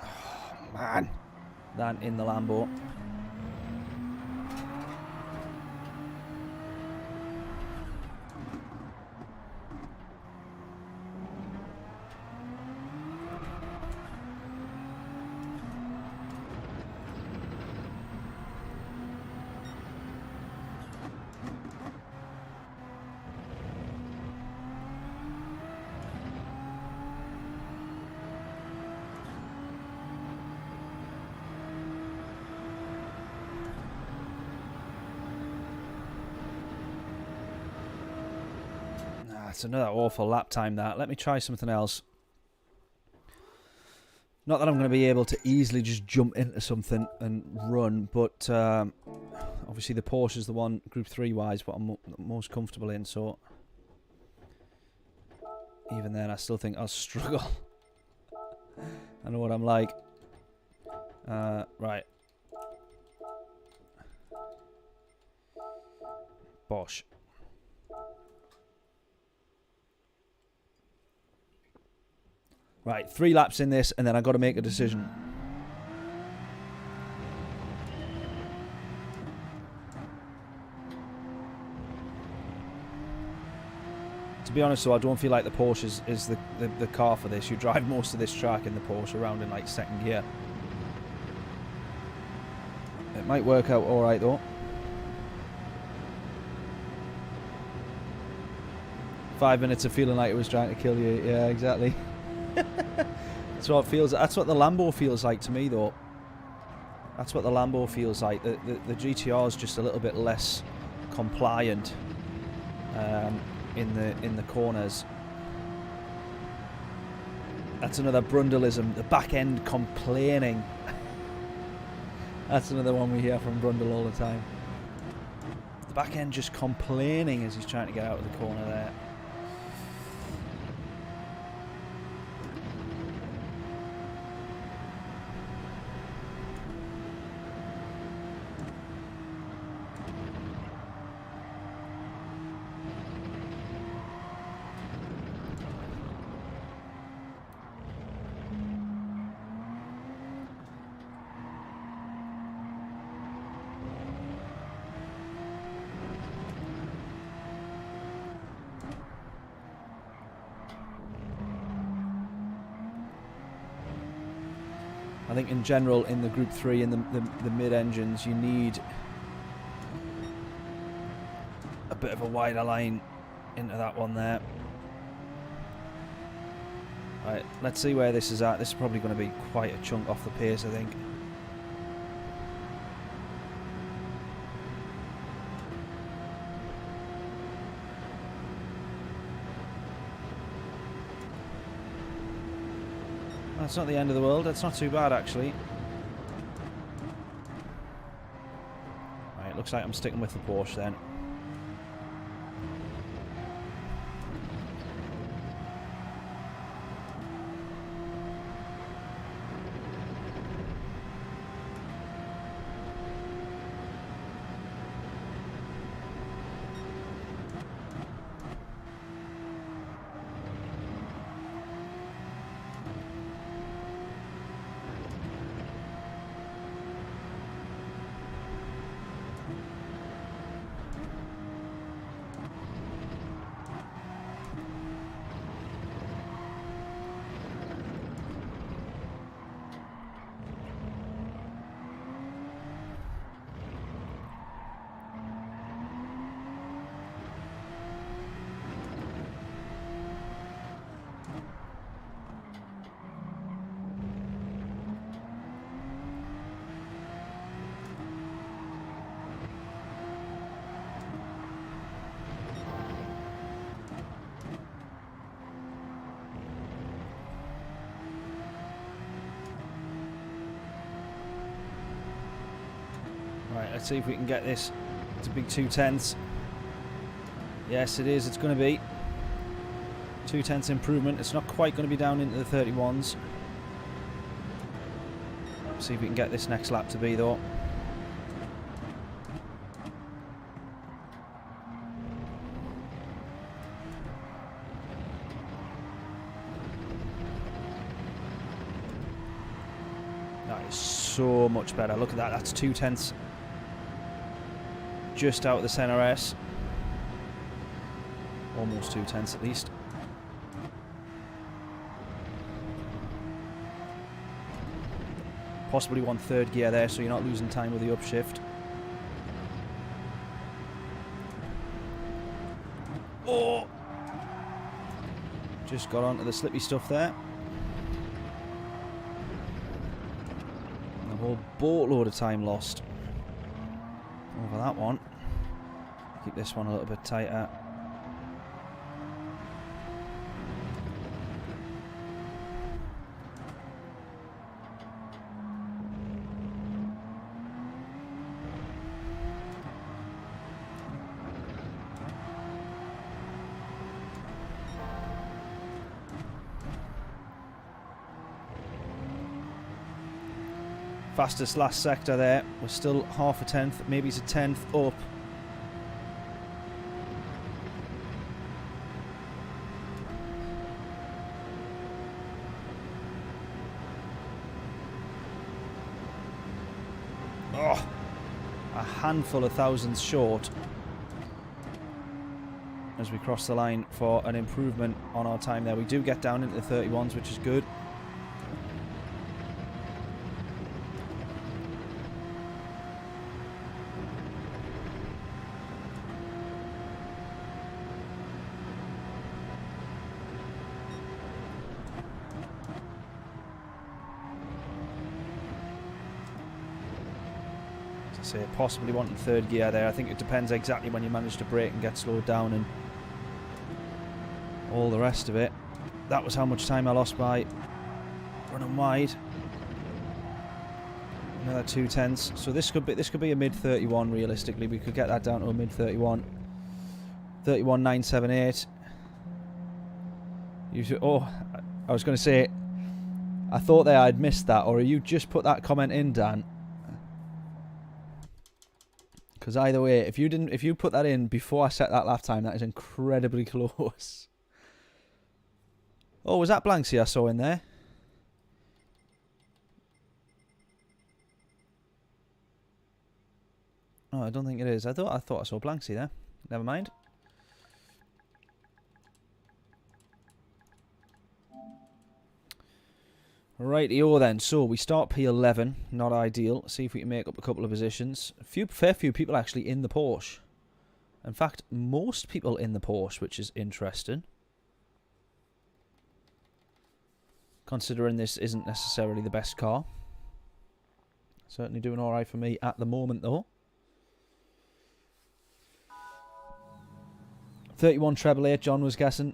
Speaker 1: Oh, man. Than in the Lambo. That's another awful lap time, that. Let me try something else. Not that I'm going to be able to easily just jump into something and run, but obviously the Porsche is the one, Group 3-wise, what I'm most comfortable in, so even then I still think I'll struggle. I know what I'm like. Right. Bosh. Right, 3 laps in this, and then I've got to make a decision. To be honest, though, I don't feel like the Porsche is the car for this. You drive most of this track in the Porsche around in, like, second gear. It might work out alright, though. 5 minutes of feeling like it was trying to kill you. Yeah, exactly. That's what it feels. That's what the Lambo feels like to me, though. That's what the Lambo feels like. The GTR is just a little bit less compliant in the corners. That's another Brundleism. The back end complaining. That's another one we hear from Brundle all the time. The back end just complaining as he's trying to get out of the corner there. I think in general in the Group 3 and the mid-engines you need a bit of a wider line into that one there. Right, let's see where this is at. This is probably going to be quite a chunk off the pace, I think. That's not the end of the world. That's not too bad, actually. Right, looks like I'm sticking with the Porsche then. Right, let's see if we can get this to be 2/10. Yes, it is. It's going to be 2/10 improvement. It's not quite going to be down into the 31s. See if we can get this next lap to be, though. That is so much better. Look at that. That's 2/10. Just out of the center S. Almost 2/10 at least. Possibly 1/3 gear there, so you're not losing time with the upshift. Oh! Just got onto the slippy stuff there. And a whole boatload of time lost over that one. Keep this one a little bit tighter. Fastest last sector there. We're still half a tenth, maybe it's a tenth up. Oh, a handful of thousandths short as we cross the line for an improvement on our time there. We do get down into the 31s, which is good. Say possibly wanting third gear there. I think it depends exactly when you manage to brake and get slowed down and all the rest of it. That was how much time I lost by running wide. Another 2/10. So this could be a mid 31 realistically. We could get that down to a mid 31. 31.978. Oh, I was going to say, I thought there I'd missed that, or you just put that comment in, Dan. Because either way, if you put that in before I set that lap time, that is incredibly close. Oh, was that Blanksy I saw in there? Oh, I don't think it is. I thought I saw Blanksy there. Never mind. Rightio then. So we start P11. Not ideal. See if we can make up a couple of positions. Fair few people actually in the Porsche. In fact, most people in the Porsche, which is interesting. Considering this isn't necessarily the best car. Certainly doing alright for me at the moment though. 31 treble 8, John was guessing.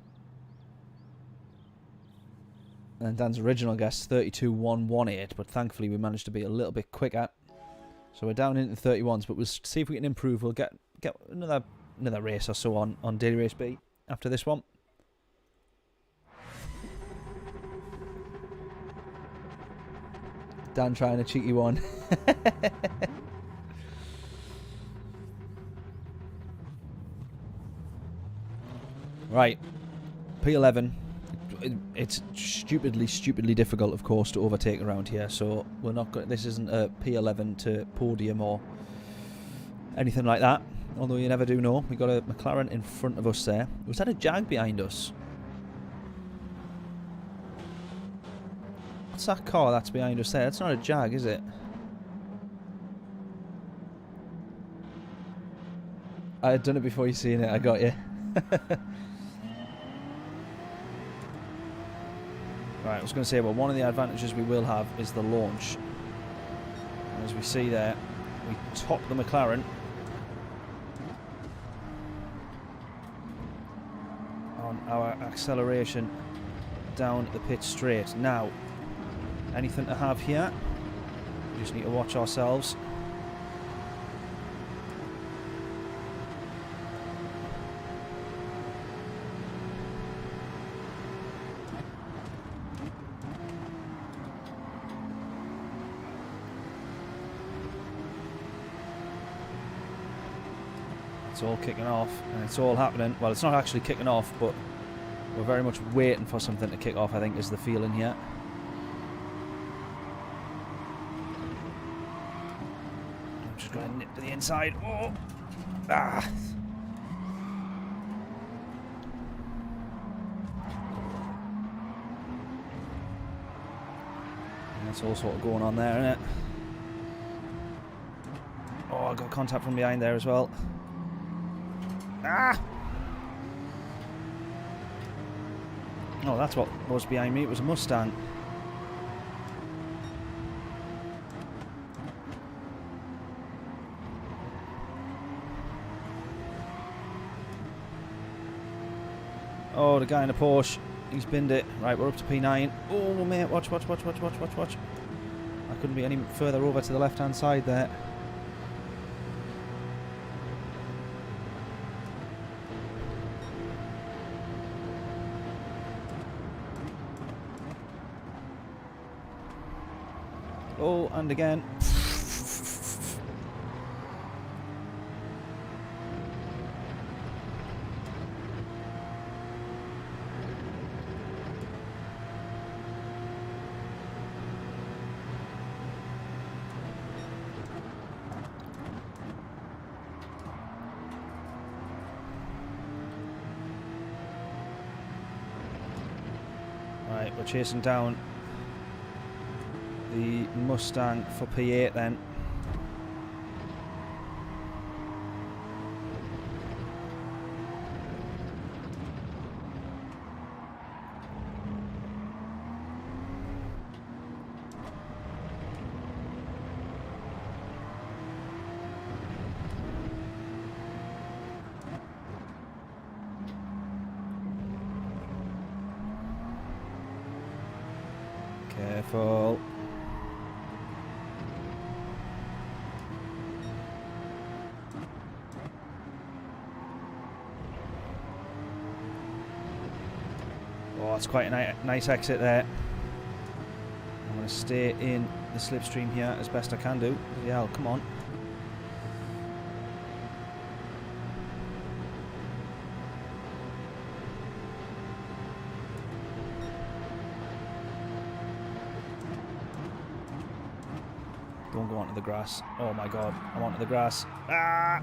Speaker 1: And Dan's original guess, 32.118, but thankfully we managed to be a little bit quicker. So we're down into the 31s, but we'll see if we can improve. We'll get another race or so on Daily Race B after this one. Dan trying a cheeky one. Right, P11. It's stupidly difficult, of course, to overtake around here. So we're not. This isn't a P11 to podium or anything like that. Although you never do know. We got a McLaren in front of us there. Was that a Jag behind us? What's that car that's behind us there? It's not a Jag, is it? I had done it before you seen it. I got you. Right, I was going to say, well, one of the advantages we will have is the launch. And as we see there, we top the McLaren on our acceleration down the pit straight. Now, anything to have here? We just need to watch ourselves. It's all kicking off and it's all happening. Well, it's not actually kicking off, but we're very much waiting for something to kick off, I think, is the feeling here. I'm just going to nip to the inside. Oh! Ah! That's all sort of going on there, isn't it? Oh, I got contact from behind there as well. Ah! Oh, that's what was behind me. It was a Mustang. Oh, the guy in the Porsche. He's binned it. Right, we're up to P9. Oh, mate, watch. I couldn't be any further over to the left-hand side there. Oh, and again. Right, we're chasing down the Mustang for P8 then. Careful. Oh, it's quite a nice exit there. I'm going to stay in the slipstream here as best I can do. Yeah, come on. Don't go onto the grass. Oh my god, I'm onto the grass. Ah!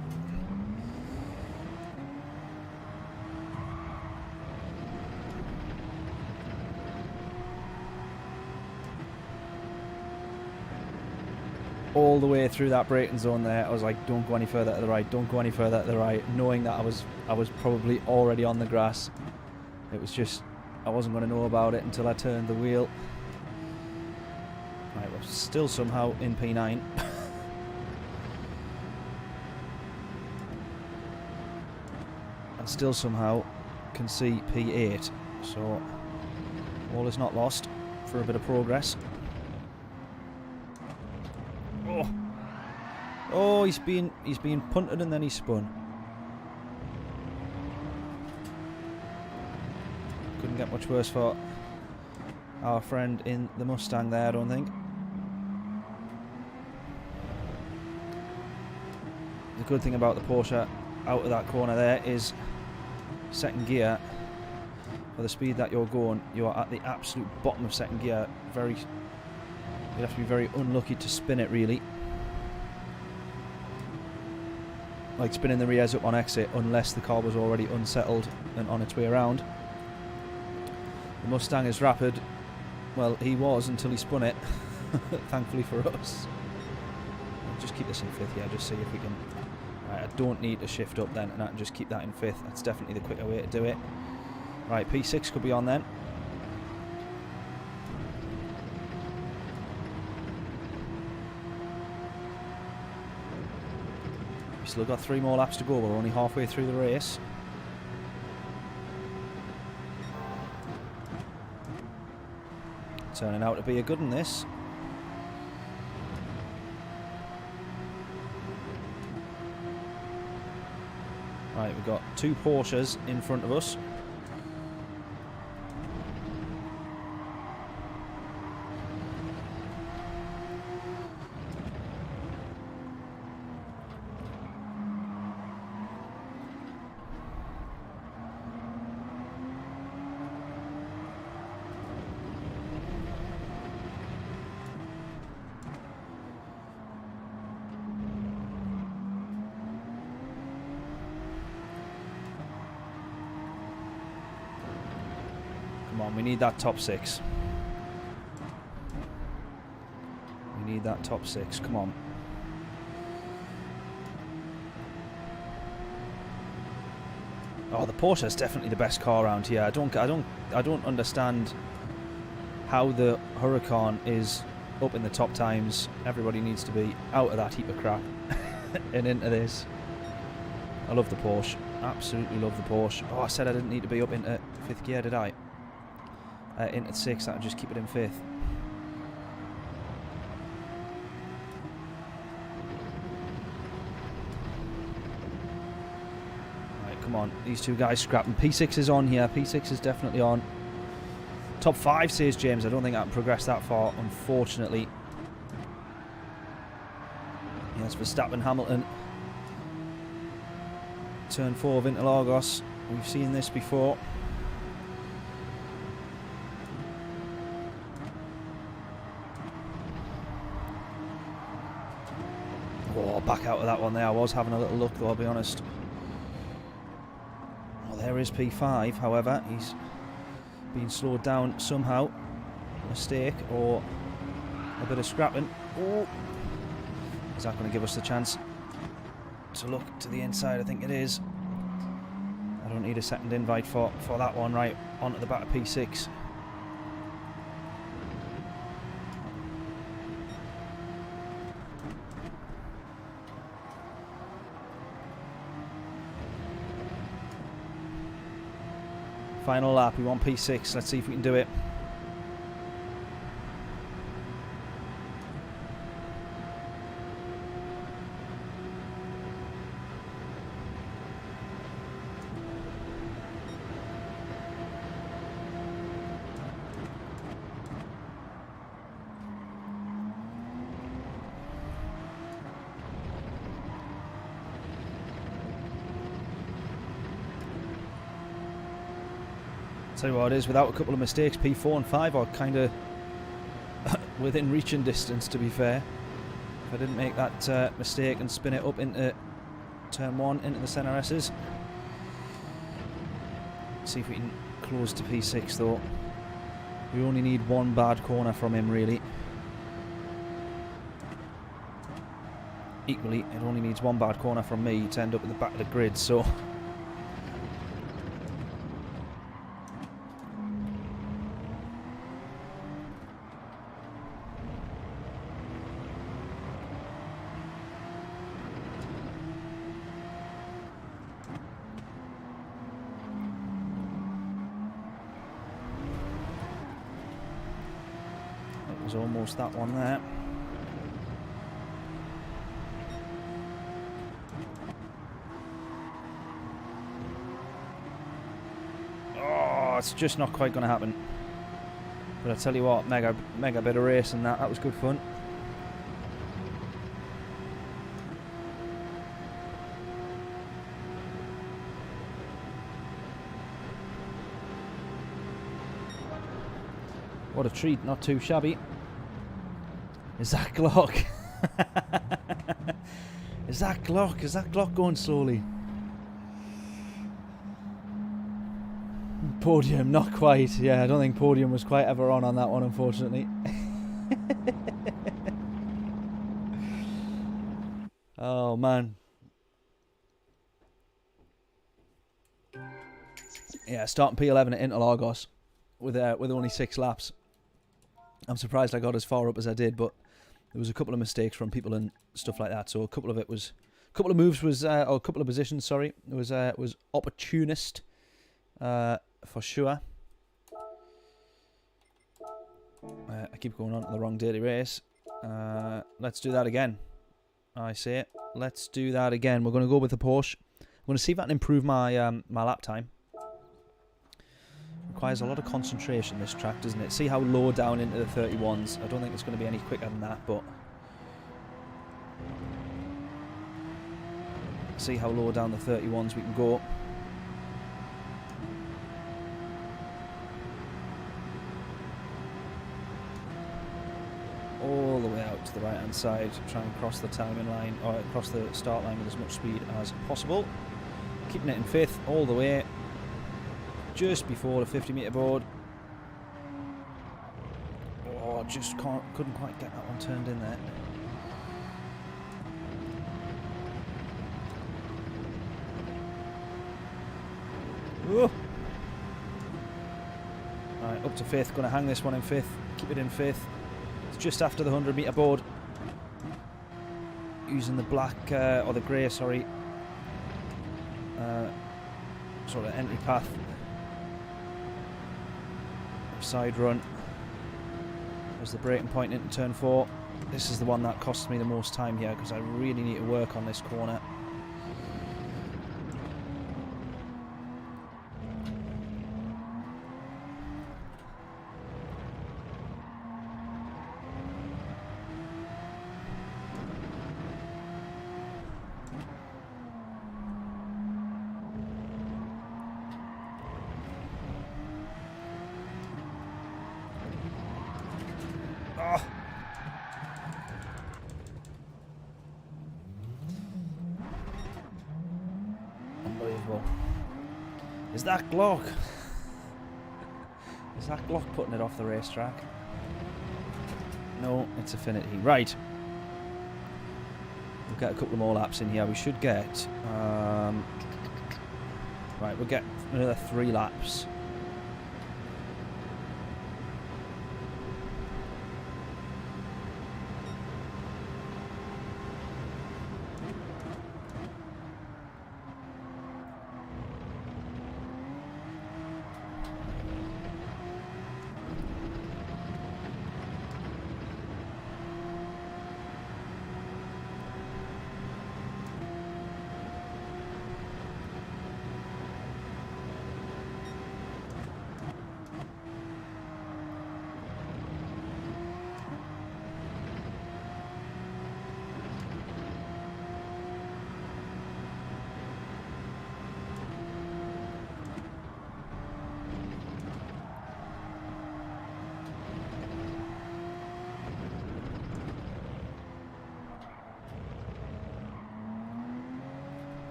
Speaker 1: All the way through that braking zone there, I was like, don't go any further to the right, don't go any further to the right, knowing that I was probably already on the grass. It was just, I wasn't going to know about it until I turned the wheel. Right, we're still somehow in P9. And still somehow can see P8. So, all is not lost for a bit of progress. Oh, oh, he's been punted and then he spun. Couldn't get much worse for our friend in the Mustang there, I don't think. The good thing about the Porsche out of that corner there is second gear. For the speed that you're going, you're at the absolute bottom of second gear. You'd have to be very unlucky to spin it, really. Like spinning the rears up on exit, unless the car was already unsettled and on its way around. The Mustang is rapid. Well, he was until he spun it. Thankfully for us. I'll just keep this in 5th here, just see if we can... Right, I don't need to shift up then, and I can just keep that in 5th. That's definitely the quicker way to do it. Right, P6 could be on then. We've still got 3 more laps to go. We're only halfway through the race. Turning out to be a good one, this. Right, we've got 2 Porsches in front of us. Come on, we need that top 6. We need that top 6. Come on. Oh, the Porsche is definitely the best car around here. I don't understand how the Huracan is up in the top times. Everybody needs to be out of that heap of crap and into this. I love the Porsche. Absolutely love the Porsche. Oh, I said I didn't need to be up into 5th gear, did I? Into 6th, I'll just keep it in 5th. Right, come on. These 2 guys scrapping. P6 is on here. P6 is definitely on. Top 5, says James. I don't think I can progress that far, unfortunately. There's Verstappen, Hamilton. Turn 4 of Interlagos. We've seen this before. Oh, back out of that one there. I was having a little look though, I'll be honest. Well, there is P5, however. He's been slowed down somehow. Mistake or a bit of scrapping. Oh. Is that going to give us the chance to look to the inside? I think it is. I don't need a second invite for that one. Right, onto the back of P6. Final lap, we want P6. Let's see if we can do it. Tell you what it is, without a couple of mistakes, P4 and 5 are kind of within reaching distance, to be fair. If I didn't make that mistake and spin it up into turn 1, into the centre S's. See if we can close to P6 though. We only need one bad corner from him, really. Equally, it only needs one bad corner from me to end up at the back of the grid, so... was almost that one there. Oh, it's just not quite going to happen. But I tell you what, mega bit of racing that. That was good fun. What a treat, not too shabby. Is that Glock? Is that Glock? Is that Glock going slowly? Podium, not quite. Yeah, I don't think podium was quite ever on that one, unfortunately. Oh, man. Yeah, starting P11 at Interlagos with only 6 laps. I'm surprised I got as far up as I did, but there was a couple of mistakes from people and stuff like that. So a couple of moves was, or a couple of positions, sorry, was opportunist, for sure. I keep going on to the wrong daily race. Let's do that again. I say it. Let's do that again. We're going to go with the Porsche. I'm going to see if I can improve my my lap time. Requires a lot of concentration, this track, doesn't it? See how low down into the 31s. I don't think it's going to be any quicker than that, but see how low down the 31s we can go. All the way out to the right hand side, try and cross the timing line, or across the start line with as much speed as possible. Keeping it in 5th all the way, just before the 50 metre board. Oh, just couldn't quite get that one turned in there. Whoa. Right, up to 5th, going to hang this one in 5th, keep it in 5th. It's just after the 100 metre board. Using the black, or the grey, sorry, sort of entry path. Side run. There's the braking point into turn 4. This is the one that costs me the most time here because I really need to work on this corner. unbelievable. Is that Glock? Is that Glock putting it off the racetrack? No, it's Affinity. Right. We'll get a couple more laps in here. We should get... right, we'll get another 3 laps.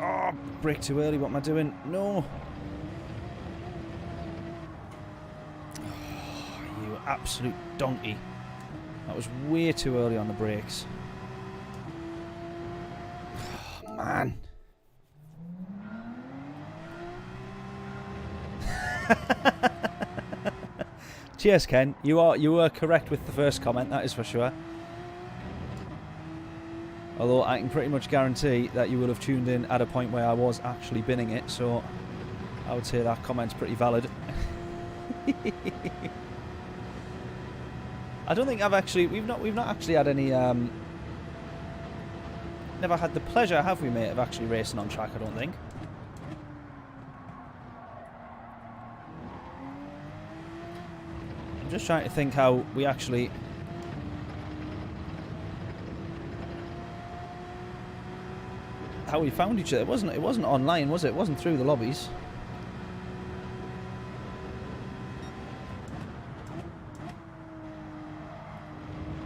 Speaker 1: Oh, brake too early. What am I doing? No. Oh, you absolute donkey. That was way too early on the brakes. Oh, man. Cheers, Ken. You were correct with the first comment, that is for sure. Although I can pretty much guarantee that you will have tuned in at a point where I was actually binning it, so I would say that comment's pretty valid. I don't think I've actually we've not actually had any never had the pleasure, have we, mate, of actually racing on track, I don't think. I'm just trying to think how we actually how we found each other. It wasn't online, was it? It wasn't through the lobbies.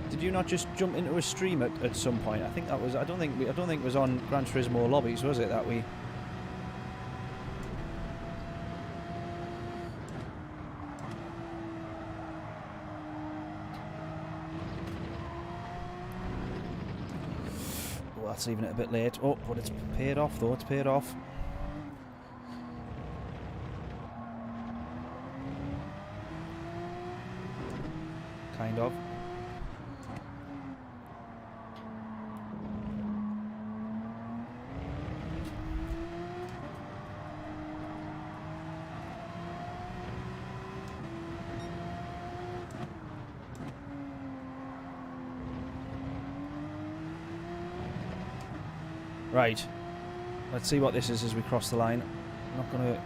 Speaker 1: Did you not just jump into a stream at some point? I think that was. I don't think it was on Gran Turismo lobbies, was it? That we. That's leaving it a bit late. Oh, but it's paid off though. It's paid off. Kind of. Right, let's see what this is as we cross the line.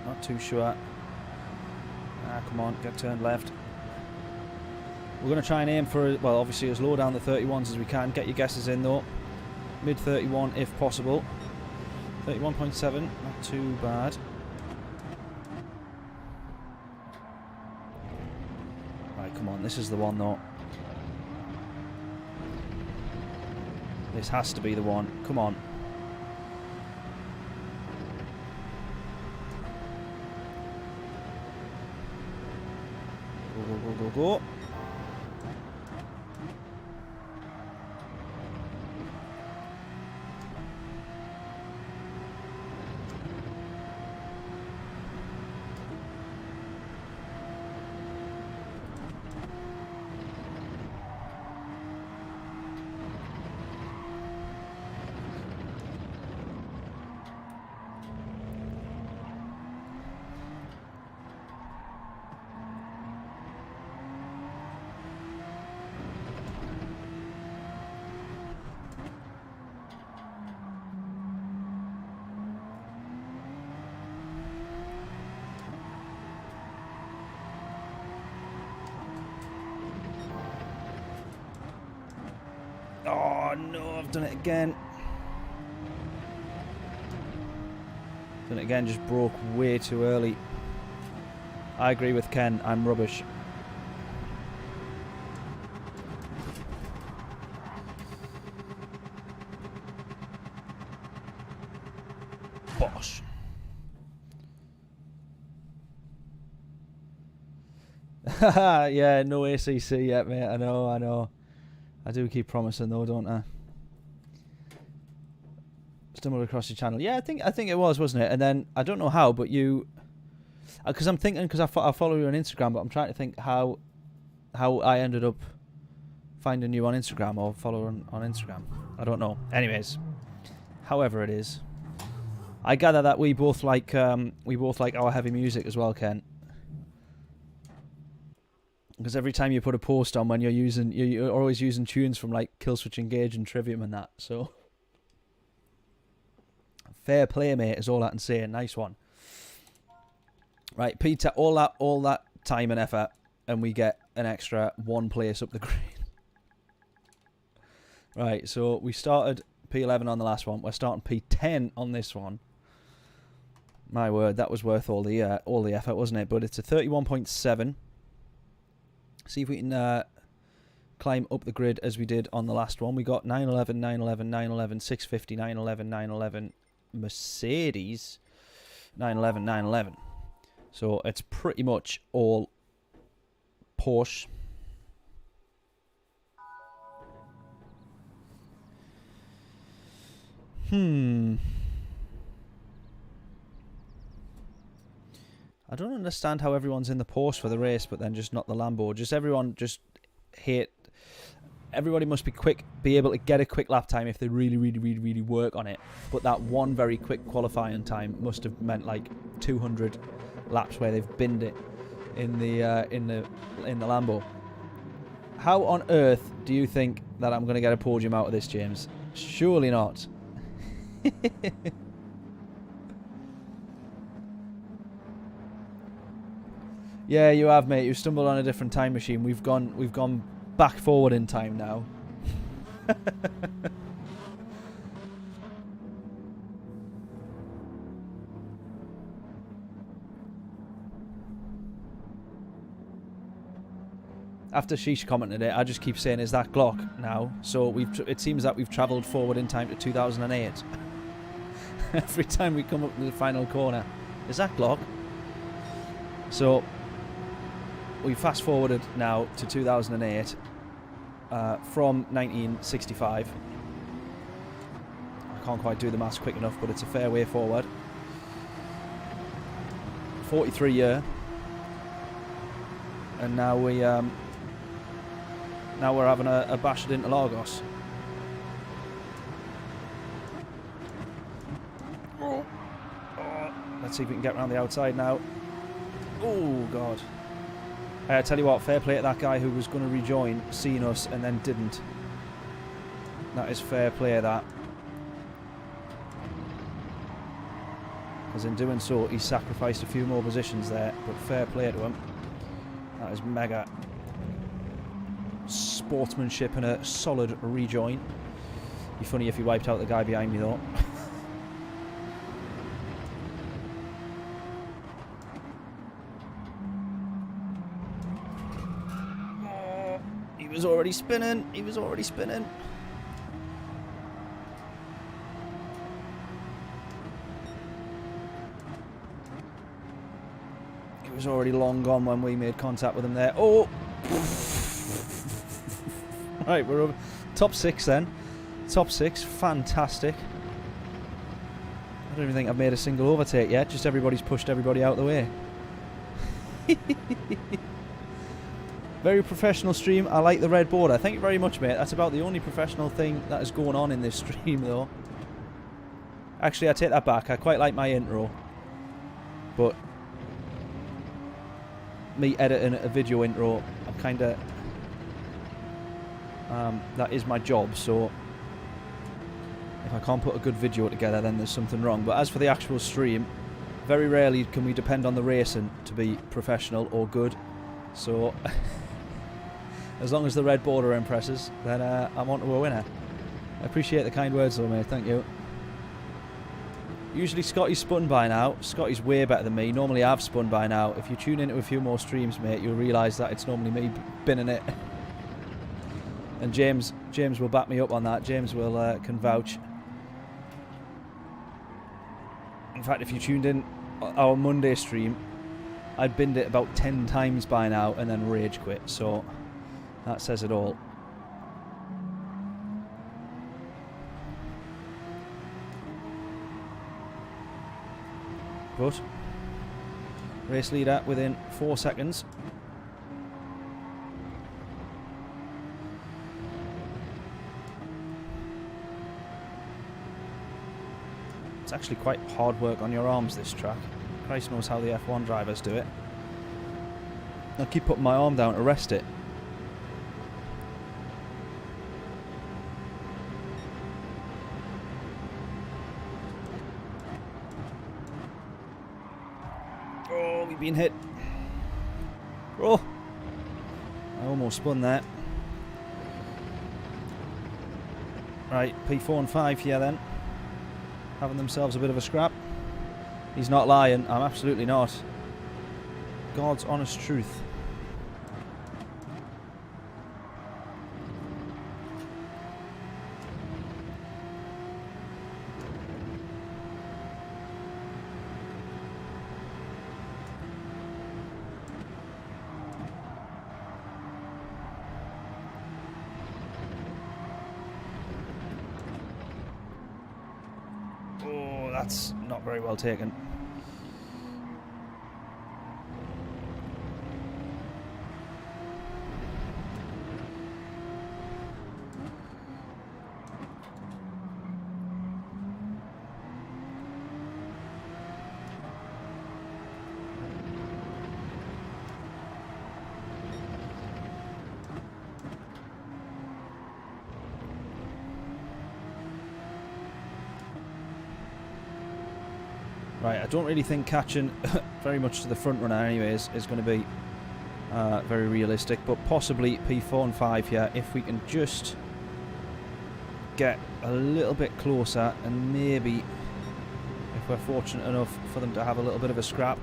Speaker 1: Not too sure. Ah, come on, get turned left. We're gonna try and aim for, well, obviously as low down the 31s as we can. Get your guesses in though. Mid 31 if possible. 31.7, not too bad. Right, come on, this is the one though. This has to be the one. Come on. Go. Oh no, I've done it again. Done it again, just broke way too early. I agree with Ken, I'm rubbish. Bosh. Yeah, no ACC yet, mate. I know. I do keep promising though, don't I? Stumbled across your channel. Yeah, I think it was, wasn't it? And then I don't know how, but you, because I'm thinking, because I follow you on Instagram, but I'm trying to think how I ended up finding you on Instagram or following on Instagram. I don't know. Anyways, however it is, I gather that we both like our heavy music as well, Ken. Because every time you put a post on when you're always using tunes from like Killswitch Engage and Trivium and that. So fair play, mate, is all I can say. Nice one. Right, Peter, all that time and effort, and we get an extra 1 place up the green. Right, so we started P11 on the last one. We're starting P10 on this one. My word, that was worth all the effort, wasn't it? But it's a 31.7. See if we can climb up the grid as we did on the last one. We got 911, 911, 911, 650, 911, 911, Mercedes, 911, 911. So it's pretty much all Porsche. I don't understand how everyone's in the Porsche for the race, but then just not the Lambo. Just everyone just hate. Everybody must be quick, be able to get a quick lap time if they really work on it. But that one very quick qualifying time must have meant like 200 laps where they've binned it in the Lambo. How on earth do you think that I'm going to get a podium out of this, James? Surely not. Yeah, you have, mate. You've stumbled on a different time machine. We've gone back forward in time now. After Sheesh commented it, I just keep saying, "Is that Glock now?" So it seems that we've travelled forward in time to 2008. Every time we come up to the final corner, is that Glock? So we fast forwarded now to 2008 from 1965. I can't quite do the maths quick enough, but it's a fair way forward. 43 year, and now we're having a bash at Interlagos. Let's see if we can get around the outside now. Oh God. I tell you what, fair play to that guy who was going to rejoin, seeing us, and then didn't. That is fair play, that. Because in doing so, he sacrificed a few more positions there, but fair play to him. That is mega sportsmanship and a solid rejoin. Be funny if he wiped out the guy behind me, though. He was already spinning. He was already spinning. He was already long gone when we made contact with him there. Oh! Right, we're over. Top 6 then. Top 6. Fantastic. I don't even think I've made a single overtake yet. Just everybody's pushed everybody out of the way. Very professional stream. I like the red border. Thank you very much, mate. That's about the only professional thing that is going on in this stream, though. Actually, I take that back. I quite like my intro. But me editing a video intro, I'm kind of... that is my job, so... if I can't put a good video together, then there's something wrong. But as for the actual stream, very rarely can we depend on the racing to be professional or good. So... As long as the red border impresses, then I'm on to a winner. I appreciate the kind words though, mate. Thank you. Usually Scotty's spun by now. Scotty's way better than me. Normally I've spun by now. If you tune into a few more streams, mate, you'll realise that it's normally me binning it. And James will back me up on that. James will can vouch. In fact, if you tuned in our Monday stream, I'd binned it about 10 times by now and then rage quit. So that says it all. But race leader within 4 seconds. It's actually quite hard work on your arms, this track. Christ knows how the F1 drivers do it. I keep putting my arm down to rest it. Oh, we've been hit. Oh, I almost spun there. Right, P4 and 5 here then. Having themselves a bit of a scrap. He's not lying. I'm absolutely not. God's honest truth. Oh, that's not very well taken. Right, I don't really think catching very much to the front runner anyways is going to be very realistic, but possibly P4 and 5 here if we can just get a little bit closer and maybe if we're fortunate enough for them to have a little bit of a scrap.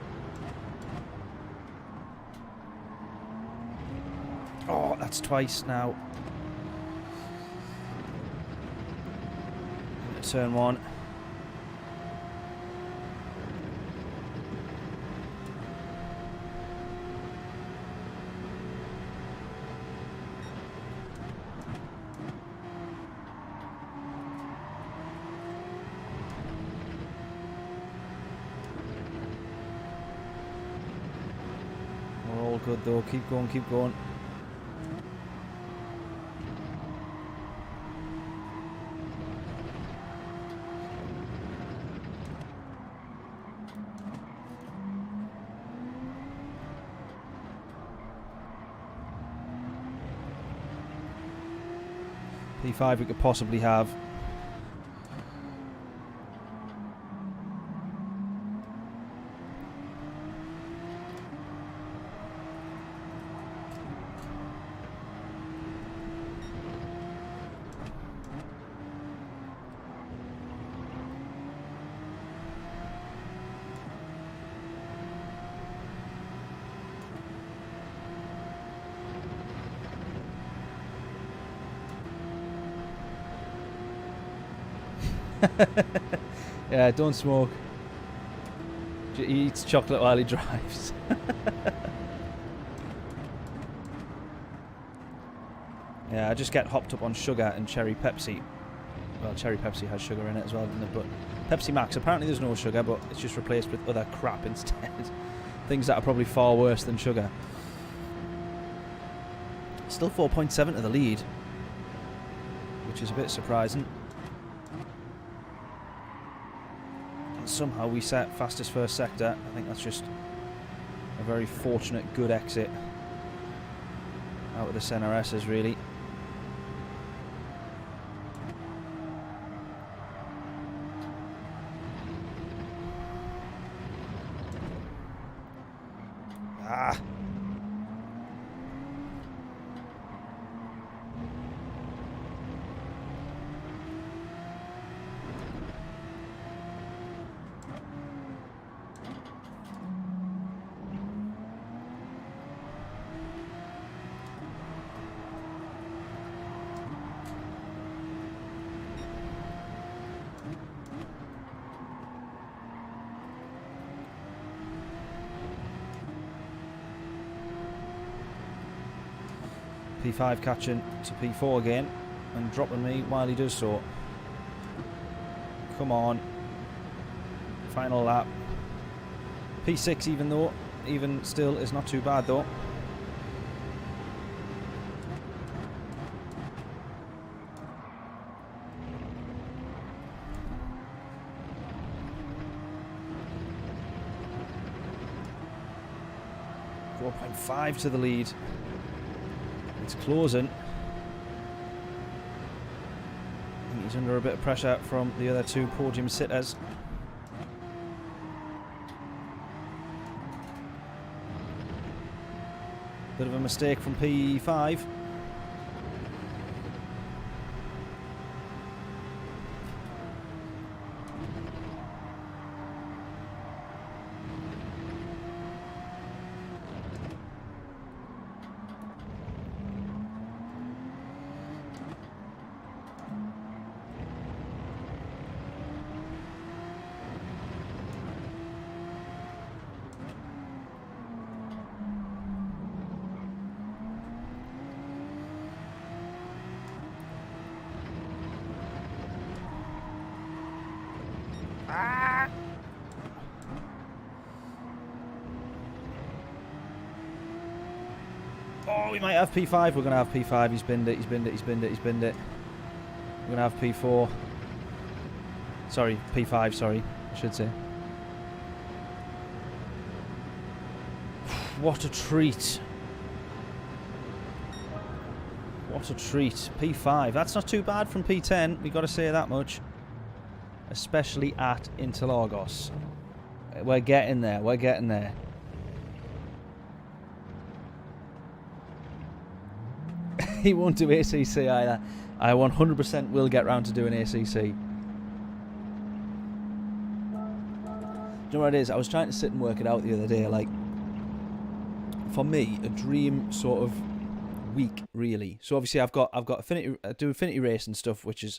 Speaker 1: Oh, that's twice now. Turn 1. Good though, keep going, keep going. P5 we could possibly have. Yeah, don't smoke. He eats chocolate while he drives. Yeah, I just get hopped up on sugar and cherry Pepsi. Well, cherry Pepsi has sugar in it as well, doesn't it? But Pepsi Max, apparently there's no sugar, but it's just replaced with other crap instead. Things that are probably far worse than sugar. Still 4.7 to the lead, which is a bit surprising. Somehow we set fastest first sector. I think that's just a very fortunate good exit out of the center S's really. P5 catching to P4 again and dropping me while he does so. Come on. Final lap. P6 even still is not too bad though. .5 to the lead. It's closing. I think he's under a bit of pressure from the other two podium sitters. Bit of a mistake from P5. Oh, we might have P5. We're going to have P5. He's binned it. He's binned it. He's binned it. He's binned it. We're going to have P4. Sorry, P5. Sorry, I should say. What a treat. What a treat. P5. That's not too bad from P10. We've got to say that much. Especially at Interlagos. We're getting there. We're getting there. He won't do ACC either. I 100% will get round to doing ACC. Do you know what it is? I was trying to sit and work it out the other day. Like, for me, a dream sort of week, really. So obviously, I've got Affinity, I do Affinity race and stuff, which is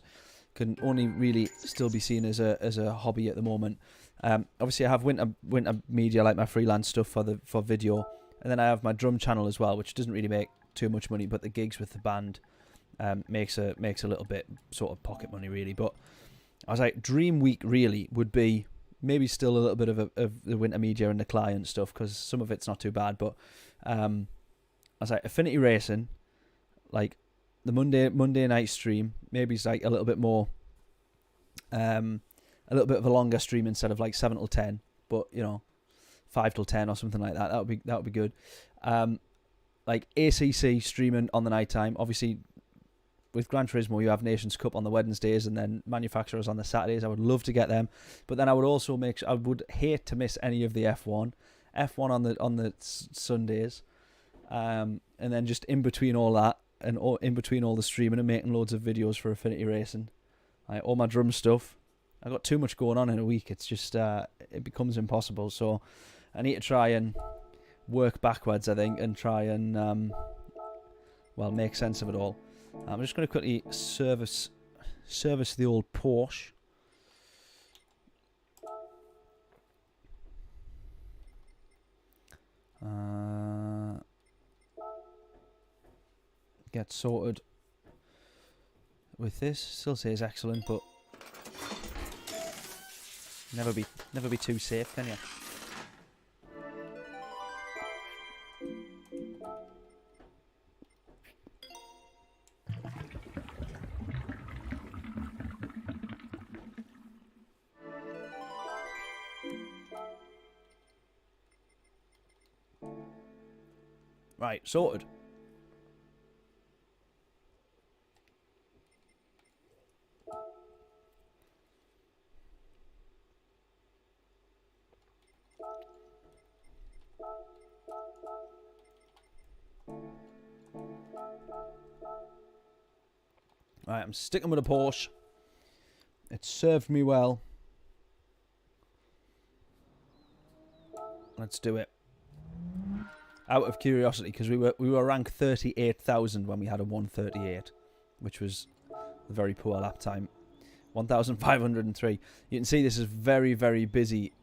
Speaker 1: can only really still be seen as a hobby at the moment. Obviously, I have winter media, like my freelance stuff for video, and then I have my drum channel as well, which doesn't really make too much money, but the gigs with the band makes a little bit sort of pocket money, really. But I was like, dream week really would be maybe still a little bit of the winter media and the client stuff, because some of it's not too bad. But I was like, Affinity racing, like the Monday night stream, maybe it's like a little bit more, a little bit of a longer stream instead of like 7 till 10, but you know, 5 till 10 or something like that. That would be good. Like ACC streaming on the night time. Obviously, with Gran Turismo, you have Nations Cup on the Wednesdays and then manufacturers on the Saturdays. I would love to get them, but then I would also I would hate to miss any of the F1 on the Sundays, and then just in between all that and in between all the streaming and making loads of videos for Affinity Racing, like all my drum stuff. I got too much going on in a week. It's just it becomes impossible. So I need to try and work backwards, I think, and try and well, make sense of it all. I'm just going to quickly service the old Porsche. Get sorted with this. Still says excellent, but never be too safe, can you? Right, sorted. Right, I'm sticking with a Porsche. It served me well. Let's do it. Out of curiosity, because we were ranked 38,000 when we had a 138, which was a very poor lap time. 1,503. You can see this is very, very busy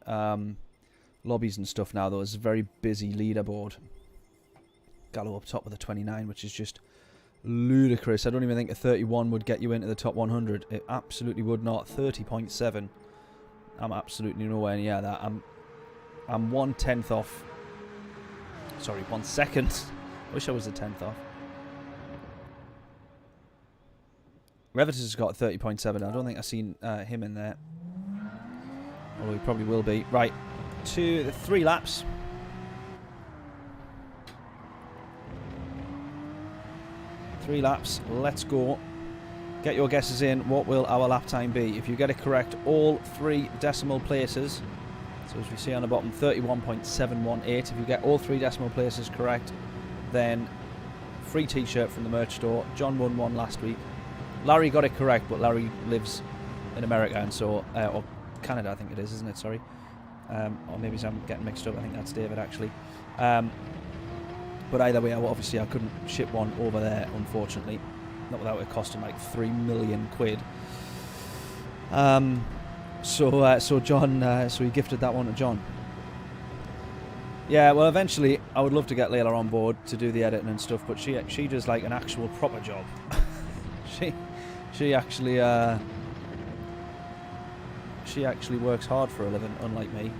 Speaker 1: lobbies and stuff now, though. It's a very busy leaderboard. Gallo up top with a 29, which is just ludicrous. I don't even think a 31 would get you into the top 100. It absolutely would not. 30.7. I'm absolutely nowhere near that. I'm 1/10 off. Sorry, 1 second. I wish I was a 10th off. Revitus has got 30.7. I don't think I've seen him in there. Although he probably will be. Right, 3 laps. Three laps. Let's go. Get your guesses in. What will our lap time be? If you get it correct, all 3 decimal places. So as we see on the bottom, 31.718. If you get all 3 decimal places correct, then free t-shirt from the merch store. John won one last week. Larry got it correct, but Larry lives in America, and so or Canada, I think it is, isn't it? Sorry, or maybe I'm getting mixed up. I think that's David actually. But either way, obviously I couldn't ship one over there, unfortunately, not without it costing like 3 million quid. So John, so he gifted that one to John. Yeah, well, eventually I would love to get Layla on board to do the editing and stuff, but she does like an actual proper job. She actually works hard for a living, unlike me.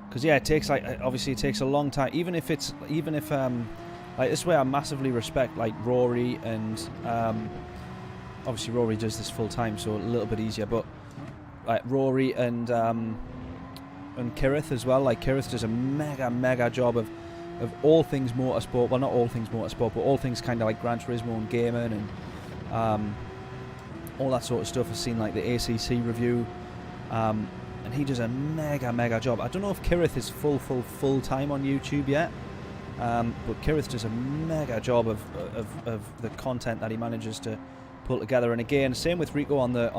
Speaker 1: Because yeah, it takes obviously it takes a long time. Even if like this way, I massively respect like Rory and obviously Rory does this full time, so a little bit easier. But like Rory and Kirith as well. Like Kirith does a mega job of all things motorsport. Well, not all things motorsport, but all things kind of like Gran Turismo and gaming and all that sort of stuff. I've seen like the ACC review. And he does a mega job. I don't know if Kirith is full time on YouTube yet, but Kirith does a mega job of the content that he manages to pull together. And again, same with Rico on the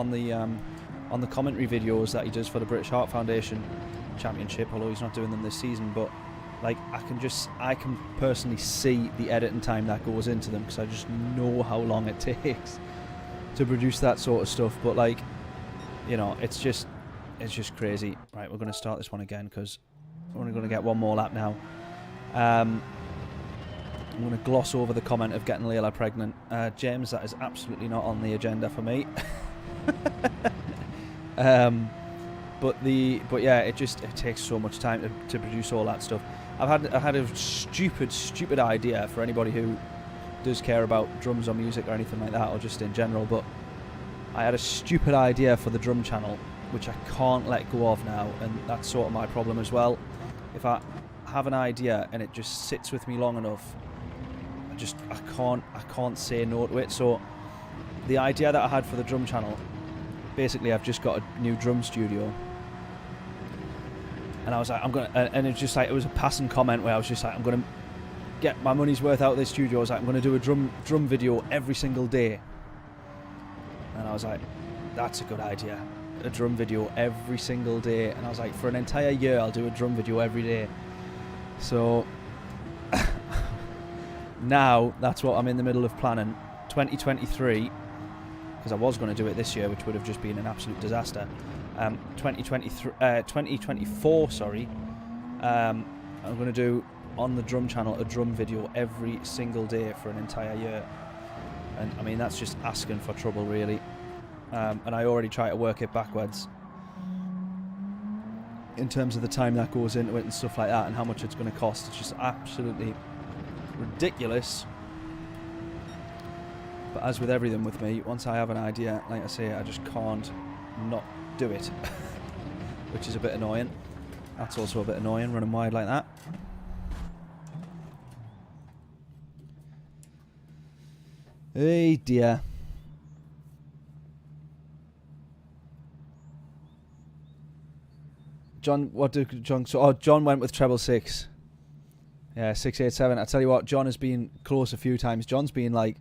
Speaker 1: commentary videos that he does for the British Heart Foundation Championship. Although he's not doing them this season, but like I can personally see the editing time that goes into them, because I just know how long it takes to produce that sort of stuff. But like, you know, it's just crazy. Right, we're going to start this one again because we're only going to get one more lap now. I'm going to gloss over the comment of getting Layla pregnant. James, that is absolutely not on the agenda for me. But yeah, it takes so much time to produce all that stuff. I had a stupid idea for anybody who does care about drums or music or anything like that, or just in general. But I had a stupid idea for the drum channel, which I can't let go of now, and that's sort of my problem as well. If I have an idea and it just sits with me long enough, I can't say no to it. So the idea that I had for the drum channel, basically I've just got a new drum studio, and I was like, and it's just like, it was a passing comment where I was just like, I'm gonna get my money's worth out of this studio. I was like, I'm gonna do a drum video every single day, and I was like, that's a good idea. A drum video every single day. And I was like, for an entire year I'll do a drum video every day. So now that's what I'm in the middle of planning. 2023, because I was going to do it this year, which would have just been an absolute disaster. 2024, sorry, I'm going to do on the drum channel a drum video every single day for an entire year. And I mean, that's just asking for trouble, really. And I already try to work it backwards in terms of the time that goes into it and stuff like that, and how much it's going to cost. It's just absolutely ridiculous. But as with everything with me, once I have an idea, like I say, I just can't not do it, which is a bit annoying. That's also a bit annoying, running wide like that. Hey dear. John, what did John? So, John went with treble 6. Yeah, 687. I tell you what, John has been close a few times. John's been like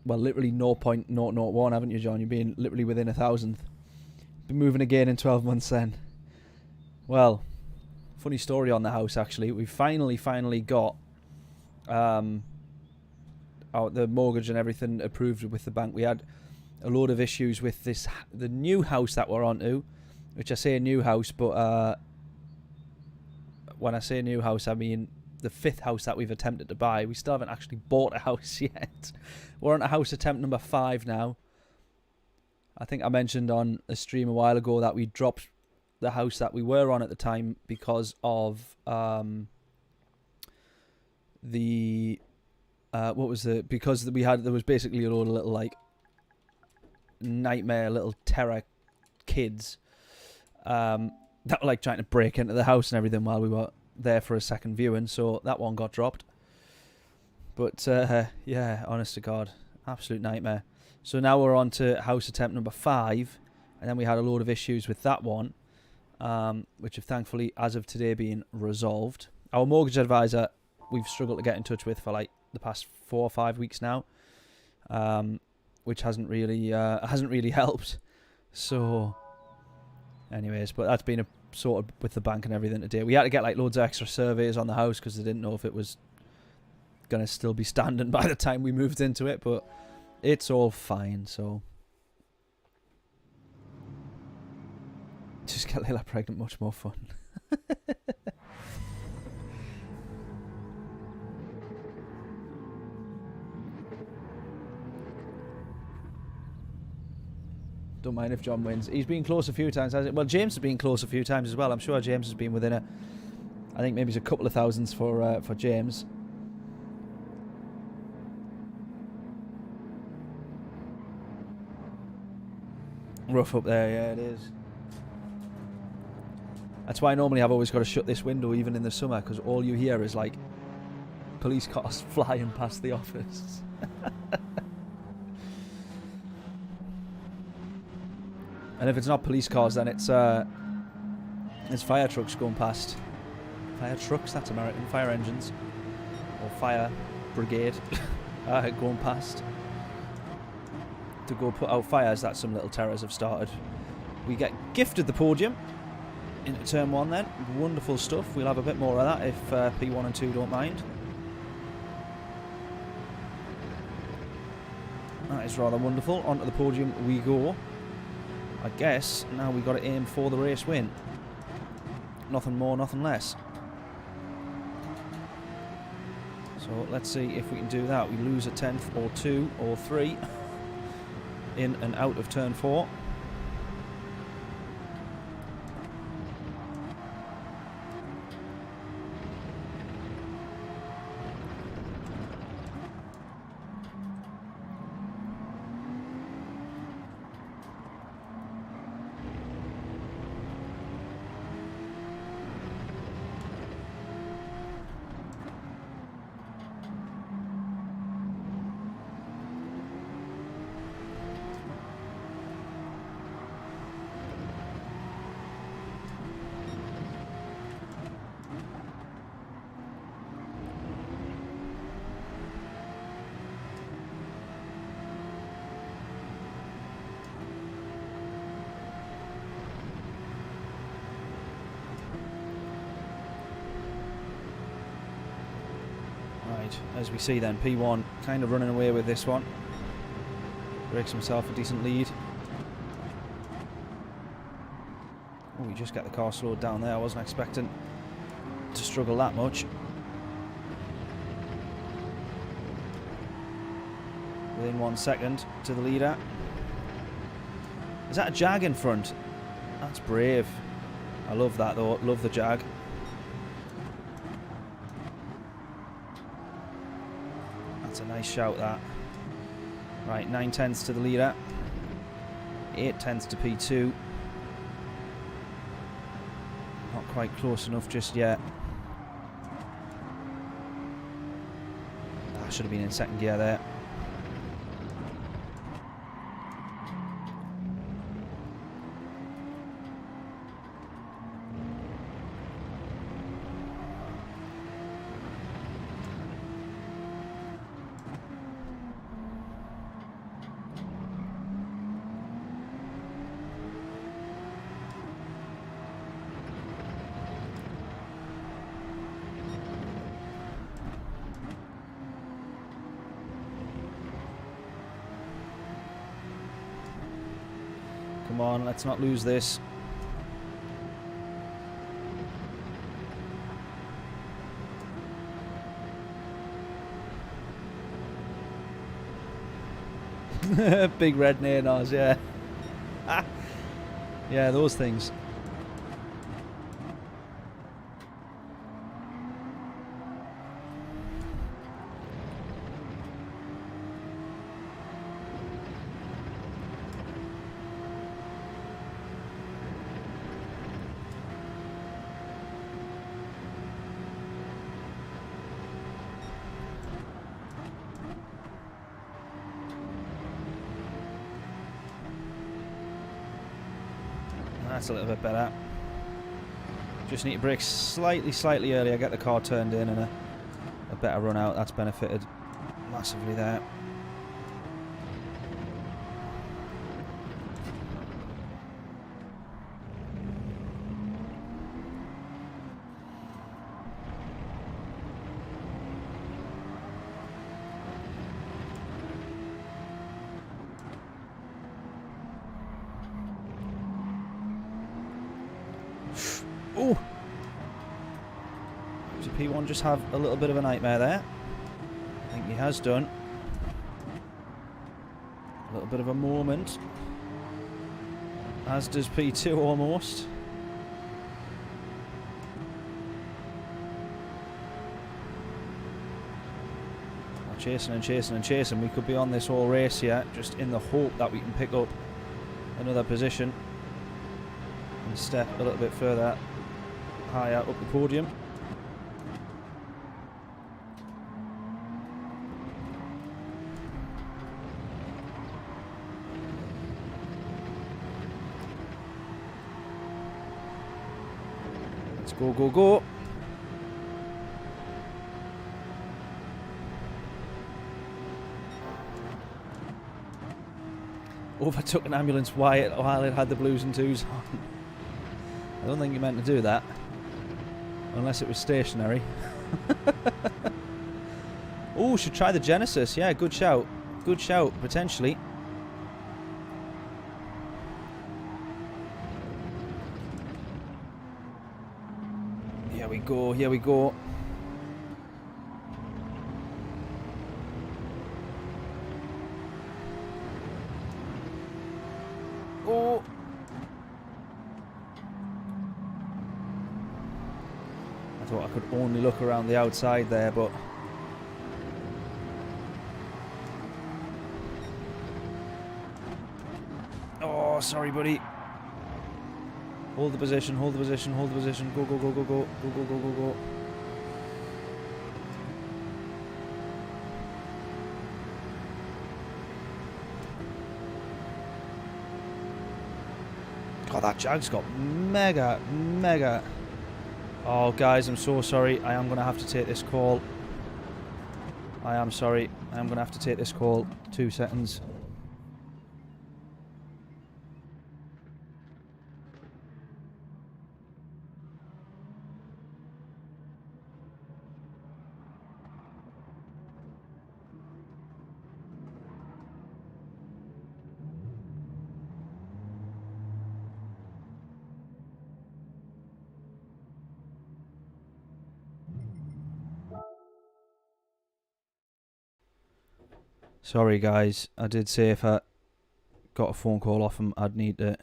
Speaker 1: well, literally 0.001, haven't you, John? You've been literally within 1,000th. Been moving again in 12 months then. Well, funny story on the house, actually. We finally got the mortgage and everything approved with the bank. We had a load of issues with the new house that we're onto, which I say a new house, but when I say new house, I mean the 5th house that we've attempted to buy. We still haven't actually bought a house yet. We're on a house attempt number 5 now. I think I mentioned on a stream a while ago that we dropped the house that we were on at the time because of because there was basically a load of little like nightmare little terror kids that were like trying to break into the house and everything while we were there for a second viewing, so that one got dropped. But yeah, honest to God, absolute nightmare. So now we're on to house attempt number 5, and then we had a load of issues with that one, which have thankfully, as of today, been resolved. Our mortgage advisor, we've struggled to get in touch with for like the past 4 or 5 weeks now, which hasn't really helped. So, anyways, but that's been sorted with the bank and everything today. We had to get like loads of extra surveys on the house because they didn't know if it was gonna still be standing by the time we moved into it, but it's all fine. So just get Layla pregnant, much more fun. Don't mind if John wins. He's been close a few times, hasn't he? Well, James has been close a few times as well. I'm sure James has been within I think maybe it's a couple of thousands for James. Rough up there, yeah, it is. That's why normally I've always got to shut this window even in the summer, because all you hear is like police cars flying past the office. And if it's not police cars, then it's fire trucks going past. Fire trucks? That's American. Fire engines. Or fire brigade going past to go put out fires that some little terrors have started. We get gifted the podium into turn 1 then. Wonderful stuff. We'll have a bit more of that if P1 and 2 don't mind. That is rather wonderful. Onto the podium we go. I guess now we've got to aim for the race win. Nothing more, nothing less. So let's see if we can do that. We lose a 10th or 2 or 3 in and out of turn 4. As we see then, P1 kind of running away with this one. Breaks himself a decent lead. Oh, we just get the car slowed down there. I wasn't expecting to struggle that much. Within 1 second to the leader. Is that a Jag in front? That's brave. I love that though. Love the Jag. Nice shout that. Right, 9 tenths to the leader. 8 tenths to P2. Not quite close enough just yet. I should have been in second gear there. Come on, let's not lose this. Big red near-nos, yeah. Yeah, those things. That's a little bit better. Just need to brake slightly earlier, get the car turned in and a better run out. That's benefited massively there. Oh! Does P1 just have a little bit of a nightmare there? I think he has done. A little bit of a moment. As does P2 almost. Chasing and chasing and chasing. We could be on this whole race here, just in the hope that we can pick up another position and step a little bit further higher up the podium. Let's go, go, go. Overtook an ambulance while it had the blues and twos on. I don't think you meant to do that. Unless it was stationary. Oh, should try the Genesis. Yeah, good shout. Good shout, potentially. Here we go, here we go. Oh! I thought I could only look around the outside there, but... Oh, sorry, buddy. Hold the position, hold the position, hold the position. Go, go, go, go, go. Go, go, go, go, go. God, that Jag's got mega... Oh, guys, I'm so sorry. I am going to have to take this call. I am sorry. I am going to have to take this call. 2 seconds. Sorry, guys. I did say if I got a phone call off him, I'd need to...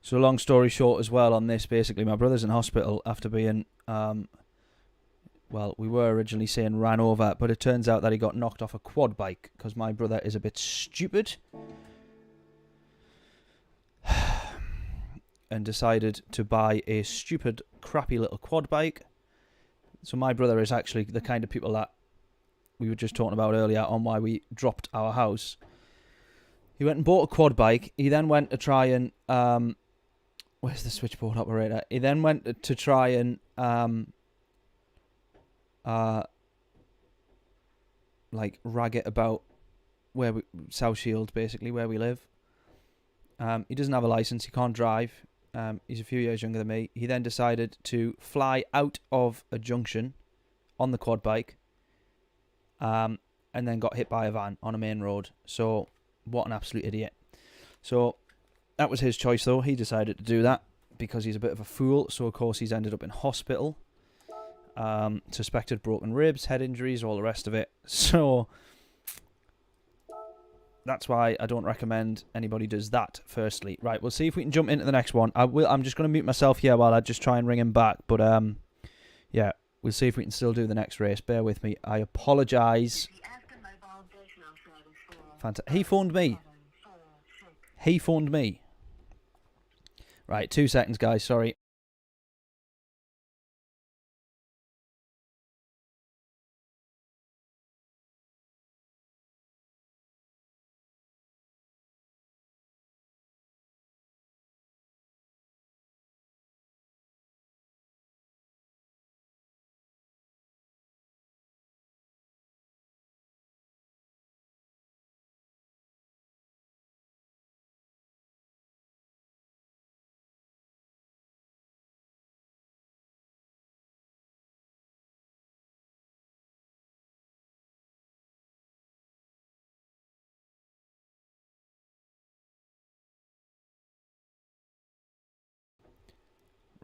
Speaker 1: So long story short as well on this, basically, my brother's in hospital after being... well, we were originally saying ran over, but it turns out that he got knocked off a quad bike, because my brother is a bit stupid. And decided to buy a stupid, crappy little quad bike. So my brother is actually the kind of people that we were just talking about earlier on why we dropped our house. He went and bought a quad bike. He then went to try and... where's the switchboard operator? He then went to try and... like, rag it about where South Shield, basically, where we live. He doesn't have a license. He can't drive. He's a few years younger than me. He then decided to fly out of a junction on the quad bike. And then got hit by a van on a main road. So, what an absolute idiot. So, That was his choice, though. He decided to do that because he's a bit of a fool. So, of course, he's ended up in hospital. Suspected broken ribs, head injuries, all the rest of it. So, that's why I don't recommend anybody does that, firstly. Right, we'll see if we can jump into the next one. I'm just going to mute myself here while I just try and ring him back. But, yeah, we'll see if we can still do the next race. Bear with me. I apologise. He phoned me. He phoned me. Right, 2 seconds, guys. Sorry.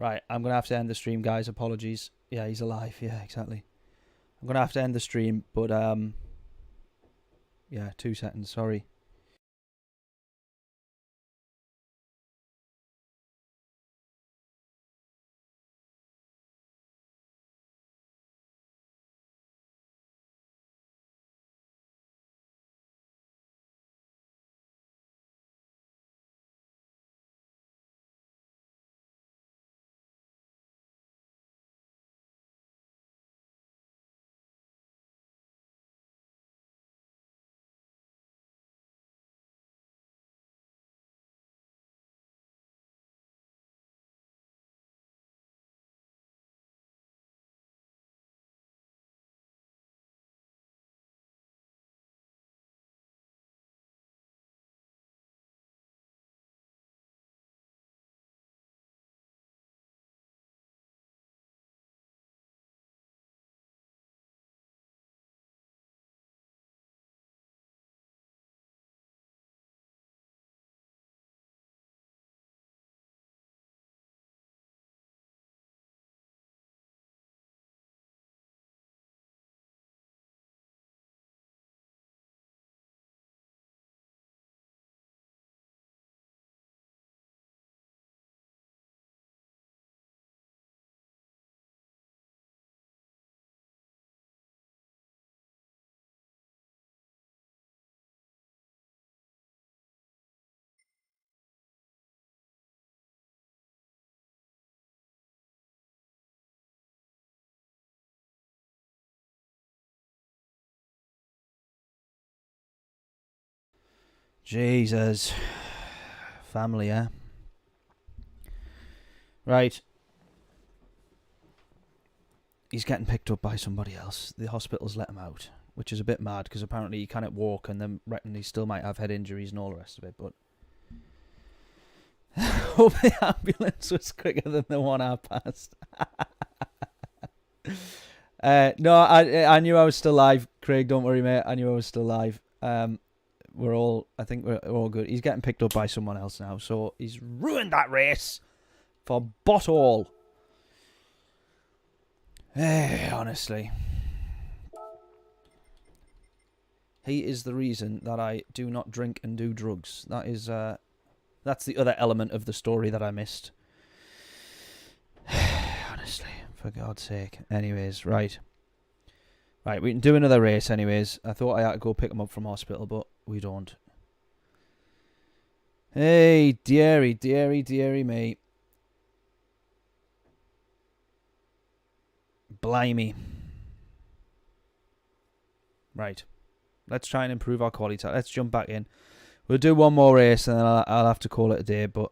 Speaker 1: Right, I'm going to have to end the stream, guys. Apologies. Yeah, he's alive. Yeah, exactly. I'm going to have to end the stream, but, yeah, 2 seconds. Sorry. Jesus. Family, eh? Right. He's getting picked up by somebody else. The hospital's let him out, which is a bit mad because apparently he cannot walk and then reckon he still might have head injuries and all the rest of it. But hope the ambulance was quicker than the one I passed. No, I knew I was still live, Craig. Don't worry, mate. I knew I was still live. I think we're all good. He's getting picked up by someone else now, so he's ruined that race for bot all. Honestly. He is the reason that I do not drink and do drugs. That is, that's the other element of the story that I missed. Honestly, for God's sake. Anyways, right. Right, we can do another race anyways. I thought I had to go pick him up from hospital, but we don't. Hey, dearie, dearie, dearie me. Blimey. Right. Let's try and improve our quality. Let's jump back in. We'll do one more race and then I'll have to call it a day, but...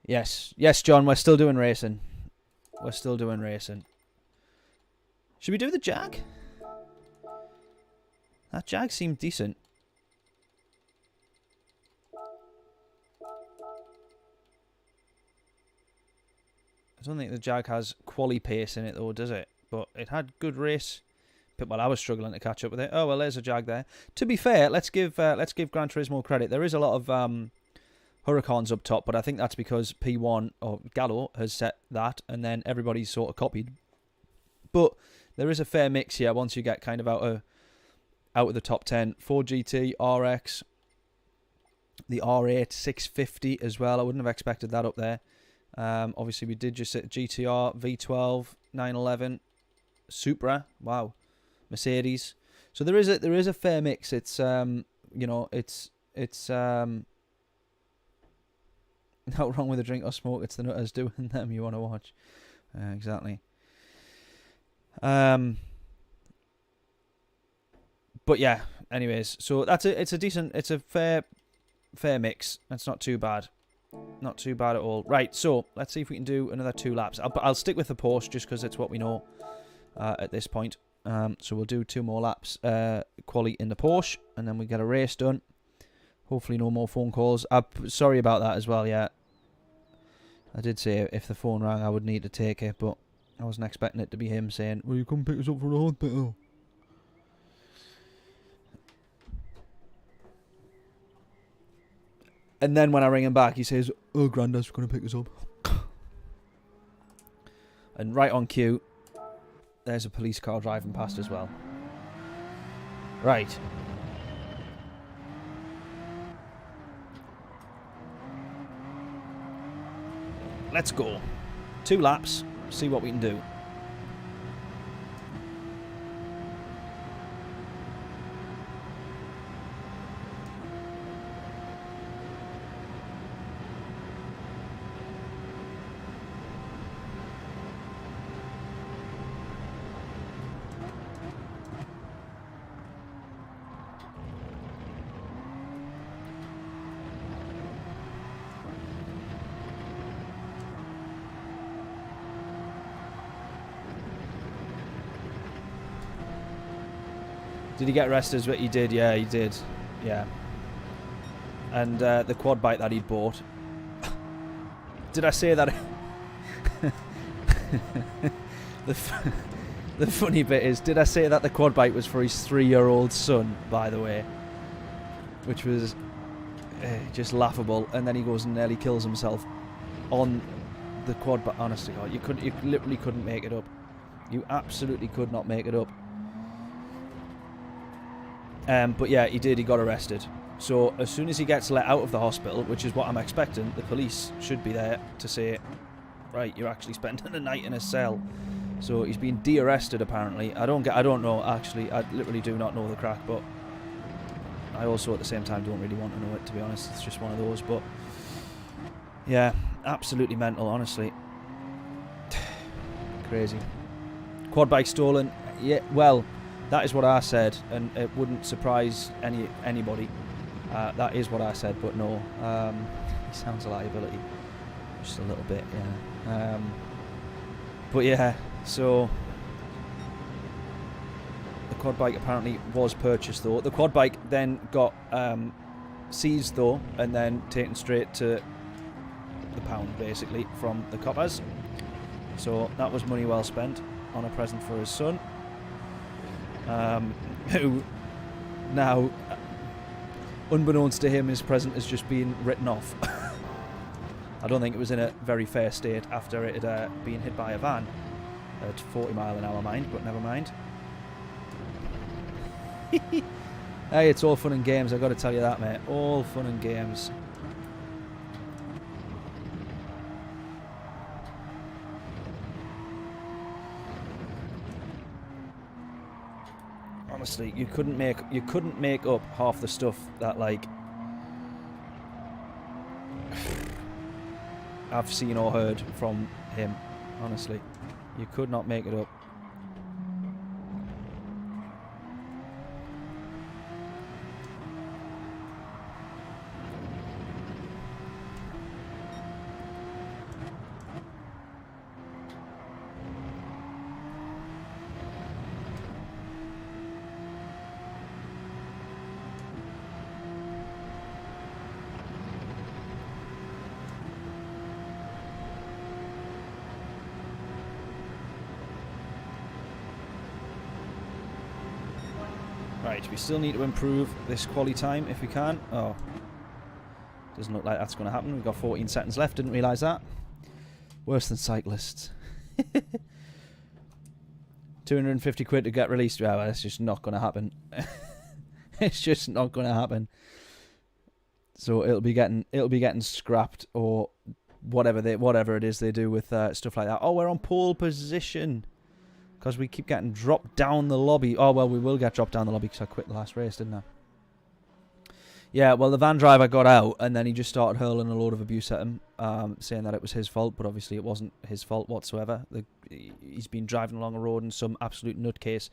Speaker 1: Yes. Yes, John, we're still doing racing. We're still doing racing. Should we do the Jag? That Jag seemed decent. I don't think the Jag has quali pace in it though, does it? But it had good race Well, I was struggling to catch up with it. Oh well, there's a Jag there. To be fair, let's give Gran Turismo credit. There is a lot of Huracans up top, but I think that's because P1 or Gallo has set that, and then everybody's sort of copied. But there is a fair mix here once you get kind of out of the top 10. Ford GT, RX, the R8 650 as well. I wouldn't have expected that up there. Obviously, we did just hit GTR, V12, 911, Supra. Wow. Mercedes. So there is a fair mix. It's you know, it's not wrong with a drink or smoke. It's the nutters doing them you want to watch. Exactly. But yeah. Anyways, so it's a fair mix. That's not too bad. Not too bad at all. Right. So let's see if we can do another 2 laps. I'll stick with the Porsche just because it's what we know at this point. So we'll do 2 more laps, quali in the Porsche, and then we get a race done. Hopefully no more phone calls. Sorry about that as well, yeah. I did say if the phone rang I would need to take it, but I wasn't expecting it to be him saying, "Will you come pick us up for the hospital?" And then when I ring him back, he says, "Oh, Grandad's going to pick us up." And right on cue, there's a police car driving past as well. Right. Let's go. 2 laps. See what we can do. Did he get arrested? He did, yeah, he did. Yeah. And the quad bike that he'd bought. Did I say that? The funny bit is, did I say that the quad bike was for his 3-year-old son, by the way? Which was just laughable. And then he goes and nearly kills himself on the quad bike. Honestly, God, you literally couldn't make it up. You absolutely could not make it up. But yeah, he did. He got arrested. So as soon as he gets let out of the hospital, which is what I'm expecting, the police should be there to say, right, you're actually spending the night in a cell. So he's been de-arrested apparently. I don't know actually. I literally do not know the crack, but I also at the same time don't really want to know it, to be honest. It's just one of those. But yeah, absolutely mental, honestly. Crazy. Quad bike stolen. Yeah, well, that is what I said, and it wouldn't surprise anybody. That is what I said, but no. He sounds a liability. Just a little bit, yeah. But yeah, so the quad bike apparently was purchased though. The quad bike then got seized though, and then taken straight to the pound basically from the coppers. So that was money well spent on a present for his son. Who now, unbeknownst to him, his present has just been written off. I don't think it was in a very fair state after it had been hit by a van at 40 mile an hour, mind, but never mind. Hey, it's all fun and games, I got to tell you that, mate. All fun and games. Honestly, you couldn't make up half the stuff that like I've seen or heard from him. Honestly, you could not make it up. Right, we still need to improve this quali time if we can. Oh, doesn't look like that's going to happen. We've got 14 seconds left. Didn't realise that. Worse than cyclists. 250 quid to get released. Well, that's just not going to happen. It's just not going to happen. So it'll be getting scrapped or whatever it is they do with stuff like that. Oh, we're on pole position because we keep getting dropped down the lobby. Oh well, we will get dropped down the lobby because I quit the last race, didn't I? Yeah, well, the van driver got out and then he just started hurling a load of abuse at him, saying that it was his fault, but obviously it wasn't his fault whatsoever. He's been driving along a road and some absolute nutcase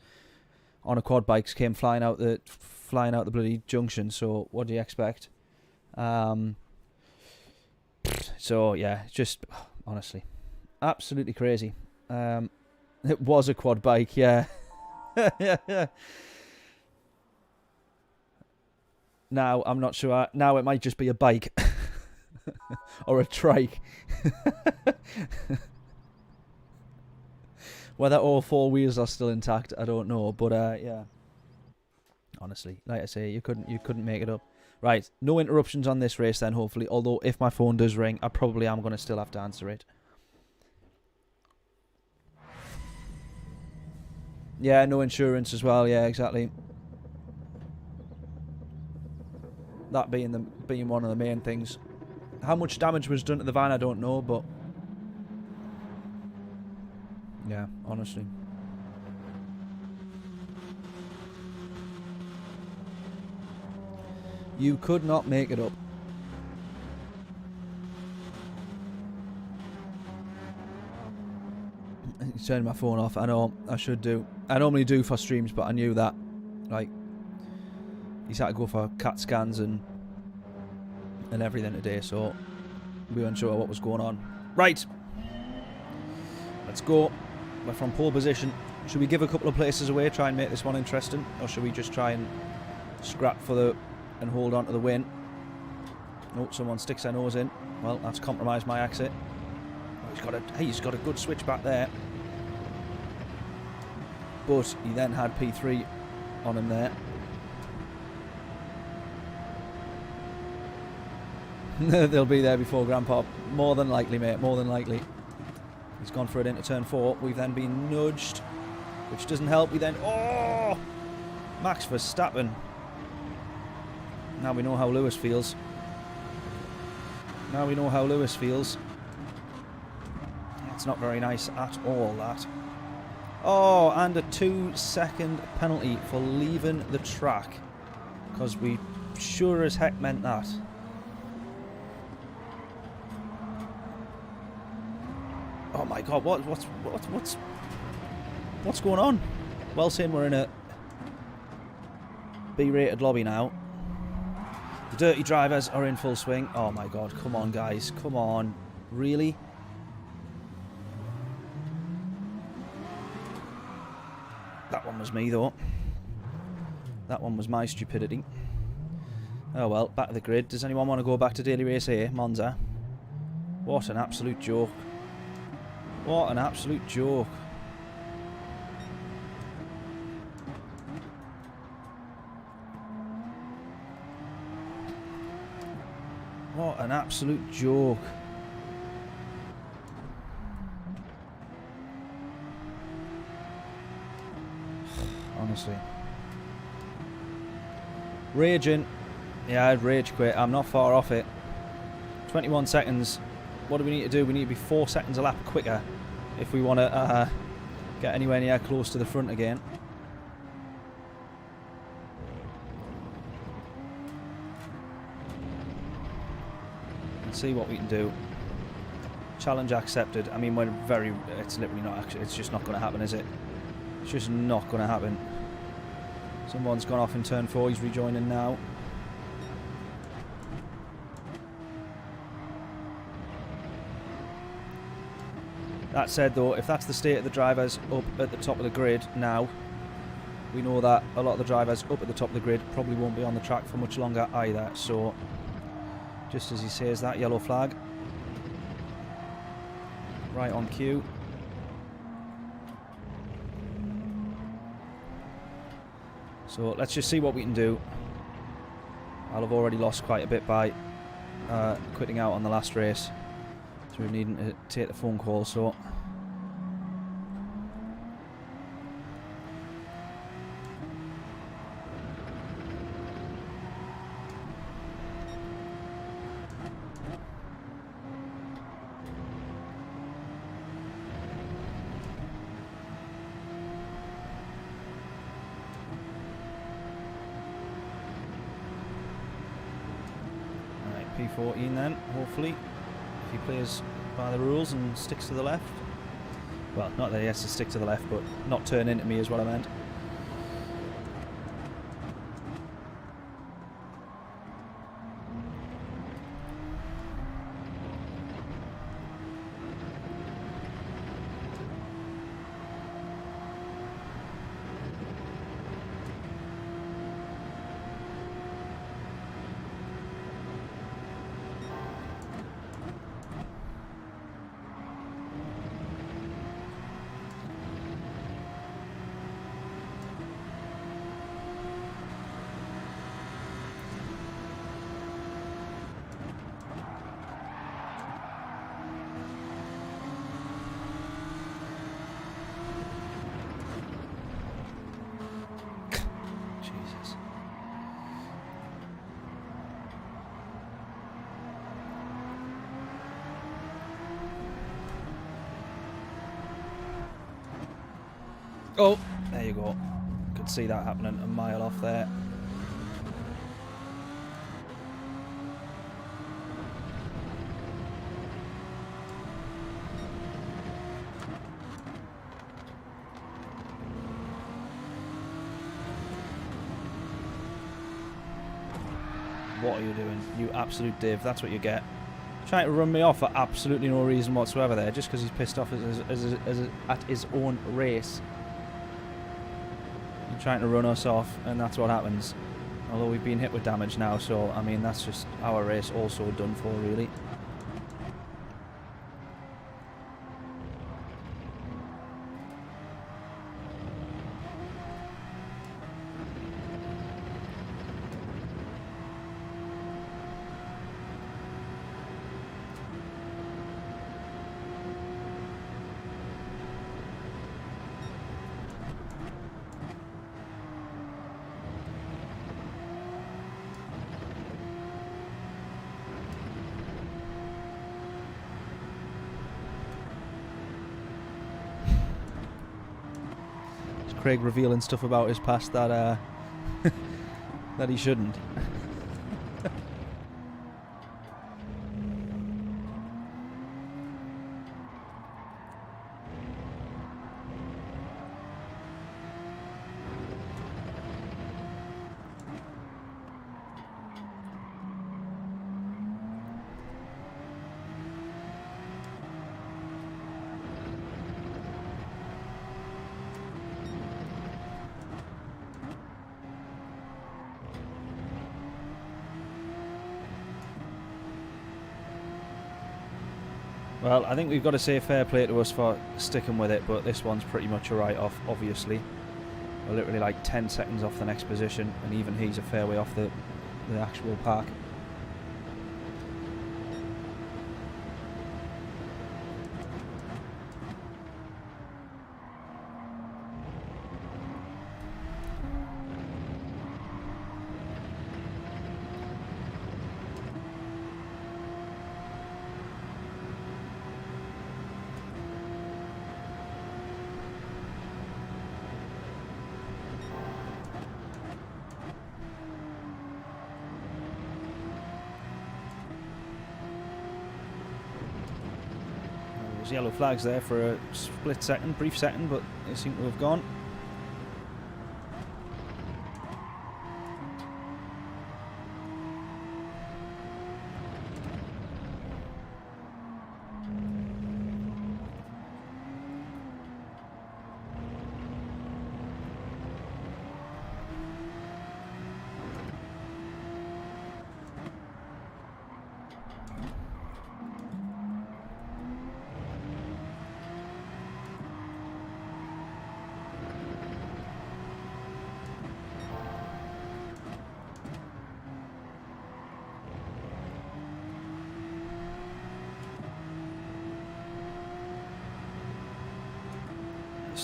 Speaker 1: on a quad bike came flying out the bloody junction. So what do you expect? So yeah, just honestly, absolutely crazy. It was a quad bike, yeah. Yeah. Now, I'm not sure. Now it might just be a bike. Or a trike. Whether all four wheels are still intact, I don't know. But, yeah. Honestly, like I say, you couldn't make it up. Right, no interruptions on this race then, hopefully. Although, if my phone does ring, I probably am going to still have to answer it. Yeah, no insurance as well. Yeah, exactly. That being one of the main things. How much damage was done to the van, I don't know, but yeah, honestly. You could not make it up. Turning my phone off. I know I should do. I normally do for streams, but I knew that, like, he's had to go for CAT scans and everything today, so we weren't sure what was going on. Right, let's go. We're from pole position. Should we give a couple of places away, try and make this one interesting, or should we just try and scrap for and hold on to the win? Oh, someone sticks their nose in. Well, that's compromised my exit. He's got a good switch back there, but he then had P3 on him there. They'll be there before Grandpa. More than likely, mate. More than likely. He's gone for it into turn 4. We've then been nudged, which doesn't help. We then... Oh! Max Verstappen. Now we know how Lewis feels. Now we know how Lewis feels. That's not very nice at all, that. Oh, and a 2-second penalty for leaving the track. Because we sure as heck meant that. Oh my god, what's going on? Well, saying we're in a B-rated lobby now. The dirty drivers are in full swing. Oh my god, come on guys, come on. Really? That one was me though. That one was my stupidity. Oh well, back to the grid. Does anyone want to go back to Daily Race A, Monza? What an absolute joke. What an absolute joke. What an absolute joke. Honestly. Raging. Yeah, I'd rage quit. I'm not far off it. 21 seconds. What do we need to do? We need to be 4 seconds a lap quicker if we want to get anywhere near close to the front again. Let's see what we can do. Challenge accepted. I mean, it's literally not actually, it's just not going to happen, is it? It's just not going to happen. Someone's gone off in turn 4. He's rejoining now. That said though, if that's the state of the drivers up at the top of the grid now, we know that a lot of the drivers up at the top of the grid probably won't be on the track for much longer either. So, just as he says that, yellow flag. Right on cue. So let's just see what we can do. I'll have already lost quite a bit by quitting out on the last race through needing to take the phone call, so... P14 then, hopefully, if he plays by the rules and sticks to the left. Well, not that he has to stick to the left, but not turn into me is what I meant. Oh, there you go. Could see that happening a mile off there. What are you doing? You absolute div. That's what you get. Trying to run me off for absolutely no reason whatsoever there, just because he's pissed off at his own race. Trying to run us off, and that's what happens. Although we've been hit with damage now, so I mean that's just our race also done for, really. Craig revealing stuff about his past that that he shouldn't. Well, I think we've got to say fair play to us for sticking with it, but this one's pretty much a write-off, obviously. We're literally like 10 seconds off the next position, and even he's a fair way off the actual park. Yellow flags there for a split second, brief second, but they seem to have gone.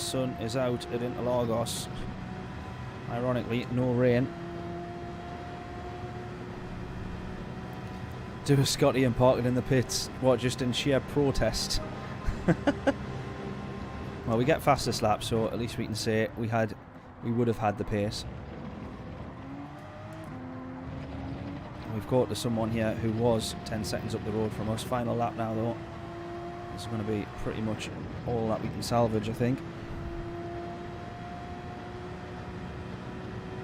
Speaker 1: sun is out at Interlagos. Ironically, no rain. Do a Scotty and park it in the pits. What, just in sheer protest? Well, we get faster slaps, so at least we can say we would have had the pace. We've got to someone here who was 10 seconds up the road from us. Final lap now, though. This is going to be pretty much all that we can salvage, I think.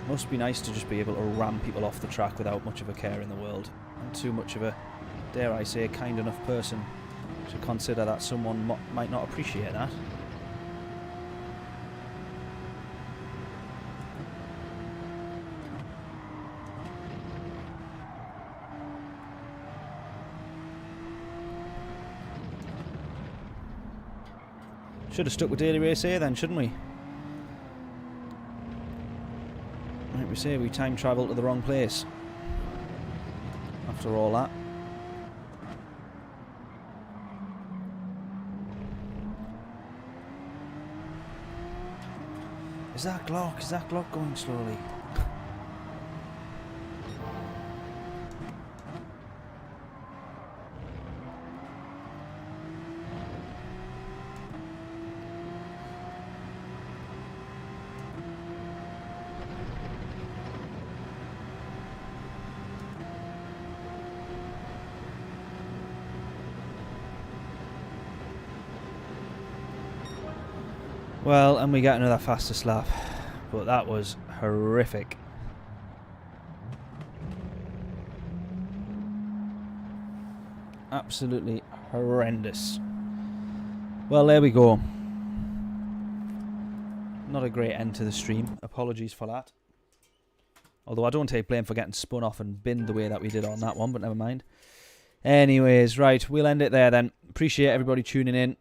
Speaker 1: Must be nice to just be able to ram people off the track without much of a care in the world. And too much of a, dare I say, kind enough person to consider that someone might not appreciate that. Should have stuck with daily race A then, shouldn't we? Like we say, we time travel to the wrong place. After all that. Is that Glock? Is that Glock going slowly? Well, and we get another faster slap, but that was horrific. Absolutely horrendous. Well, there we go. Not a great end to the stream. Apologies for that. Although I don't take blame for getting spun off and binned the way that we did on that one, but never mind. Anyways, right, we'll end it there then. Appreciate everybody tuning in.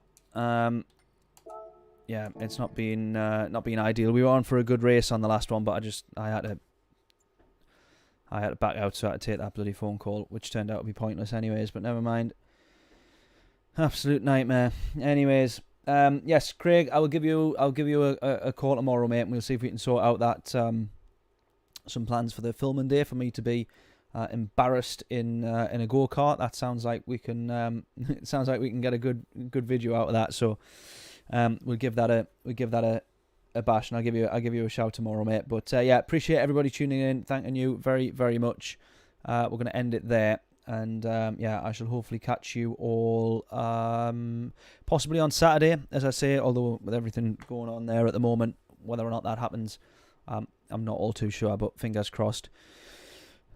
Speaker 1: Yeah, it's not been ideal. We were on for a good race on the last one, but I had to back out, so I had to take that bloody phone call, which turned out to be pointless anyways, but never mind. Absolute nightmare. Anyways, yes, Craig, I'll give you a call tomorrow, mate, and we'll see if we can sort out that some plans for the filming day for me to be embarrassed in a go-kart. That sounds like we can it sounds like we can get a good video out of that, so we'll give that a bash, and I'll give you a shout tomorrow, mate. But yeah, appreciate everybody tuning in. Thanking you very, very much. We're going to end it there, and yeah, I shall hopefully catch you all possibly on Saturday, as I say. Although with everything going on there at the moment, whether or not that happens, I'm not all too sure. But fingers crossed.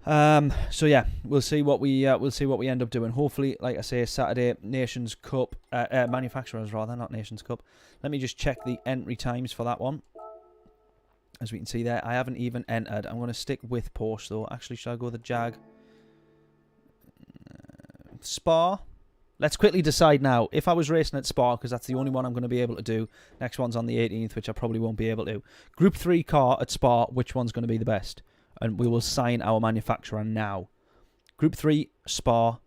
Speaker 1: So yeah, we'll see what we end up doing. Hopefully, like I say, Saturday Nations Cup, manufacturers rather, not Nations Cup. Let me just check the entry times for that one. As we can see there, I haven't even entered. I'm going to stick with Porsche though. Actually, should I go the Jag? Spa. Let's quickly decide now. If I was racing at Spa, because that's the only one I'm going to be able to do. Next one's on the 18th, which I probably won't be able to. Group 3 car at Spa. Which one's going to be the best? And we will sign our manufacturer now. Group 3, Spa.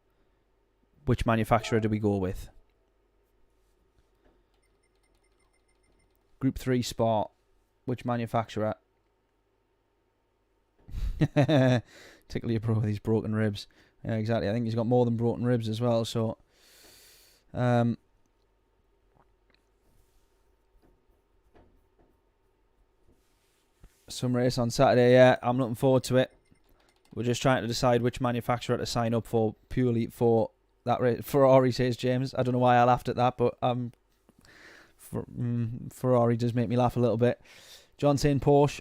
Speaker 1: Which manufacturer do we go with? Group 3, Spa. Which manufacturer? Tickle your bro with these broken ribs. Yeah, exactly. I think he's got more than broken ribs as well, so... some race on Saturday, yeah, I'm looking forward to it. We're just trying to decide which manufacturer to sign up for, purely for that race. Ferrari, says James. I don't know why I laughed at that, but Ferrari does make me laugh a little bit. John saying Porsche.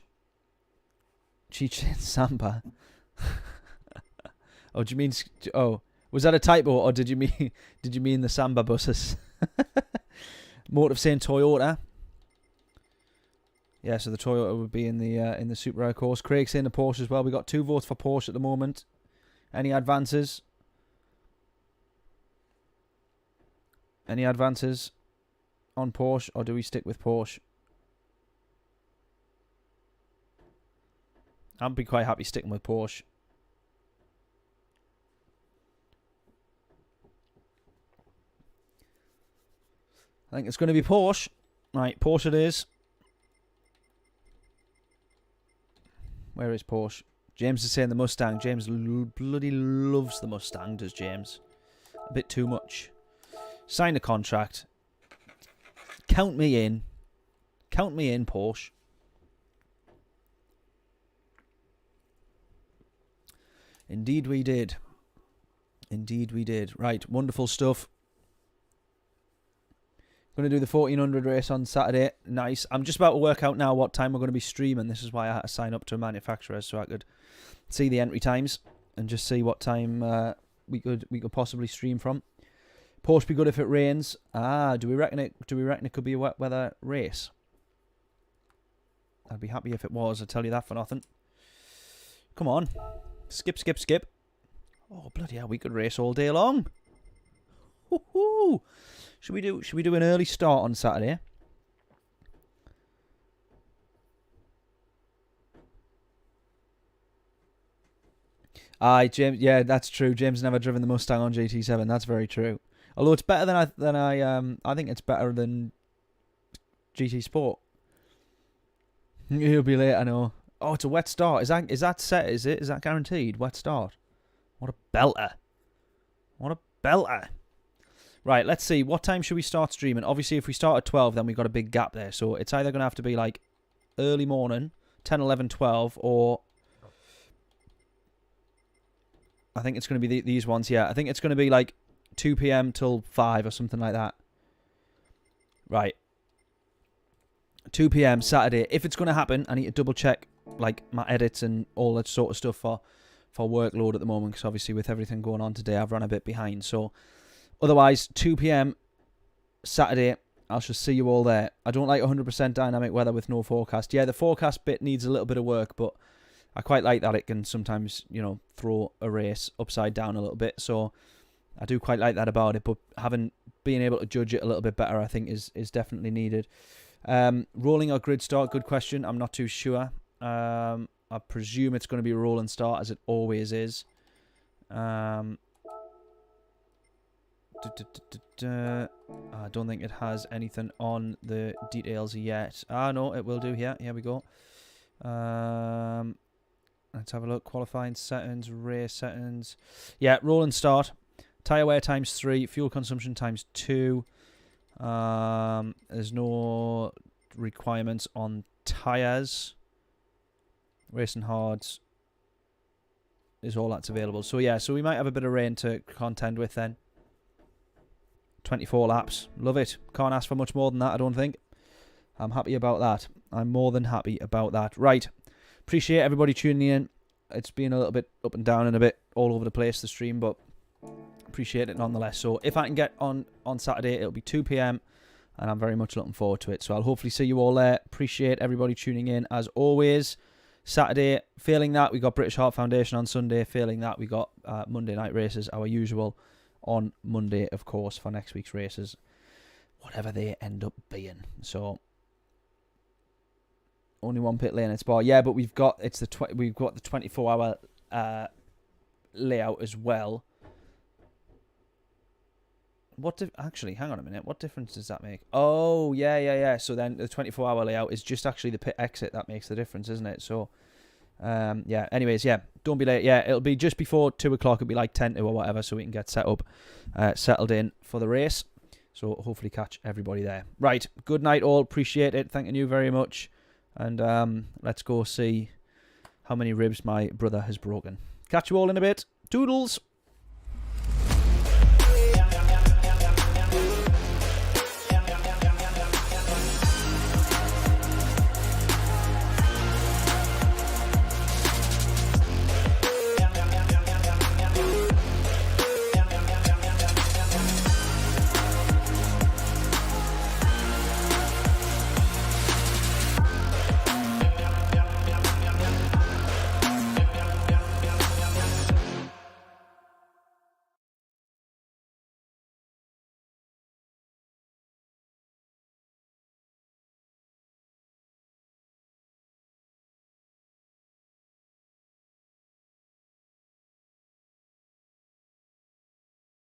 Speaker 1: Cheech saying Samba. Oh, do you mean? Oh, was that a typo, or did you mean the Samba buses? Motive saying Toyota. Yeah, so the Toyota would be in the Super Rare course. Craig saying the Porsche as well. We got 2 votes for Porsche at the moment. Any advances? Any advances on Porsche, or do we stick with Porsche? I'd be quite happy sticking with Porsche. I think it's going to be Porsche. Right, Porsche it is. Where is Porsche? James is saying the Mustang. James bloody loves the Mustang, does James? A bit too much. Sign a contract. Count me in. Count me in, Porsche. Indeed we did. Indeed we did. Right, wonderful stuff. Going to do the 1400 race on Saturday. Nice. I'm just about to work out now what time we're going to be streaming. This is why I had to sign up to a manufacturer so I could see the entry times and just see what time we could possibly stream from. Porsche be good if it rains. Do we reckon it could be a wet weather race? I'd be happy if it was. I tell you that for nothing. Come on. Skip, skip, skip. Oh bloody hell, we could race all day long. Woohoo! Should we do an early start on Saturday? Aye, James. Yeah, that's true. James never driven the Mustang on GT7. That's very true. Although it's better than I think it's better than GT Sport. He'll be late, I know. Oh, it's a wet start. Is that set? Is it? Is that guaranteed? Wet start. What a belter. What a belter. Right, let's see. What time should we start streaming? Obviously, if we start at 12, then we've got a big gap there. So it's either going to have to be like early morning, 10, 11, 12, or I think it's going to be these ones. Yeah, I think it's going to be like 2 p.m. till 5 or something like that. Right. 2 p.m. Saturday. If it's going to happen, I need to double check like my edits and all that sort of stuff for workload at the moment, because obviously with everything going on today, I've run a bit behind. So otherwise, 2 p.m. Saturday, I shall see you all there. I don't like 100% dynamic weather with no forecast. Yeah, the forecast bit needs a little bit of work, but I quite like that it can sometimes, you know, throw a race upside down a little bit. So I do quite like that about it, but being able to judge it a little bit better, I think, is definitely needed. Rolling or grid start, good question. I'm not too sure. I presume it's going to be a roll and start, as it always is. I don't think it has anything on the details yet. No, it will do here. Here we go. Let's have a look. Qualifying settings, race settings. Yeah, roll and start. Tyre wear times 3. Fuel consumption times 2. There's no requirements on tyres. Racing hards is all that's available. So yeah, so we might have a bit of rain to contend with then. 24 laps. Love it. Can't ask for much more than that, I don't think. I'm happy about that. I'm more than happy about that. Right. Appreciate everybody tuning in. It's been a little bit up and down and a bit all over the place, the stream, but appreciate it nonetheless. So if I can get on Saturday, it'll be 2 p.m. and I'm very much looking forward to it. So I'll hopefully see you all there. Appreciate everybody tuning in as always. Saturday, failing that, we got British Heart Foundation on Sunday. Failing that, we got Monday night races, our usual, on Monday, of course, for next week's races, whatever they end up being. So only one pit lane at Spa. Yeah, but we've got the 24-hour layout as well. Actually, hang on a minute. What difference does that make? Oh, yeah. So then the 24-hour layout is just actually the pit exit that makes the difference, isn't it? So, yeah. Anyways, yeah. Don't be late. Yeah, it'll be just before 2 o'clock. It'll be like 10 to or whatever, so we can get set up, settled in for the race. So hopefully catch everybody there. Right. Good night, all. Appreciate it. Thanking you very much. And let's go see how many ribs my brother has broken. Catch you all in a bit. Toodles.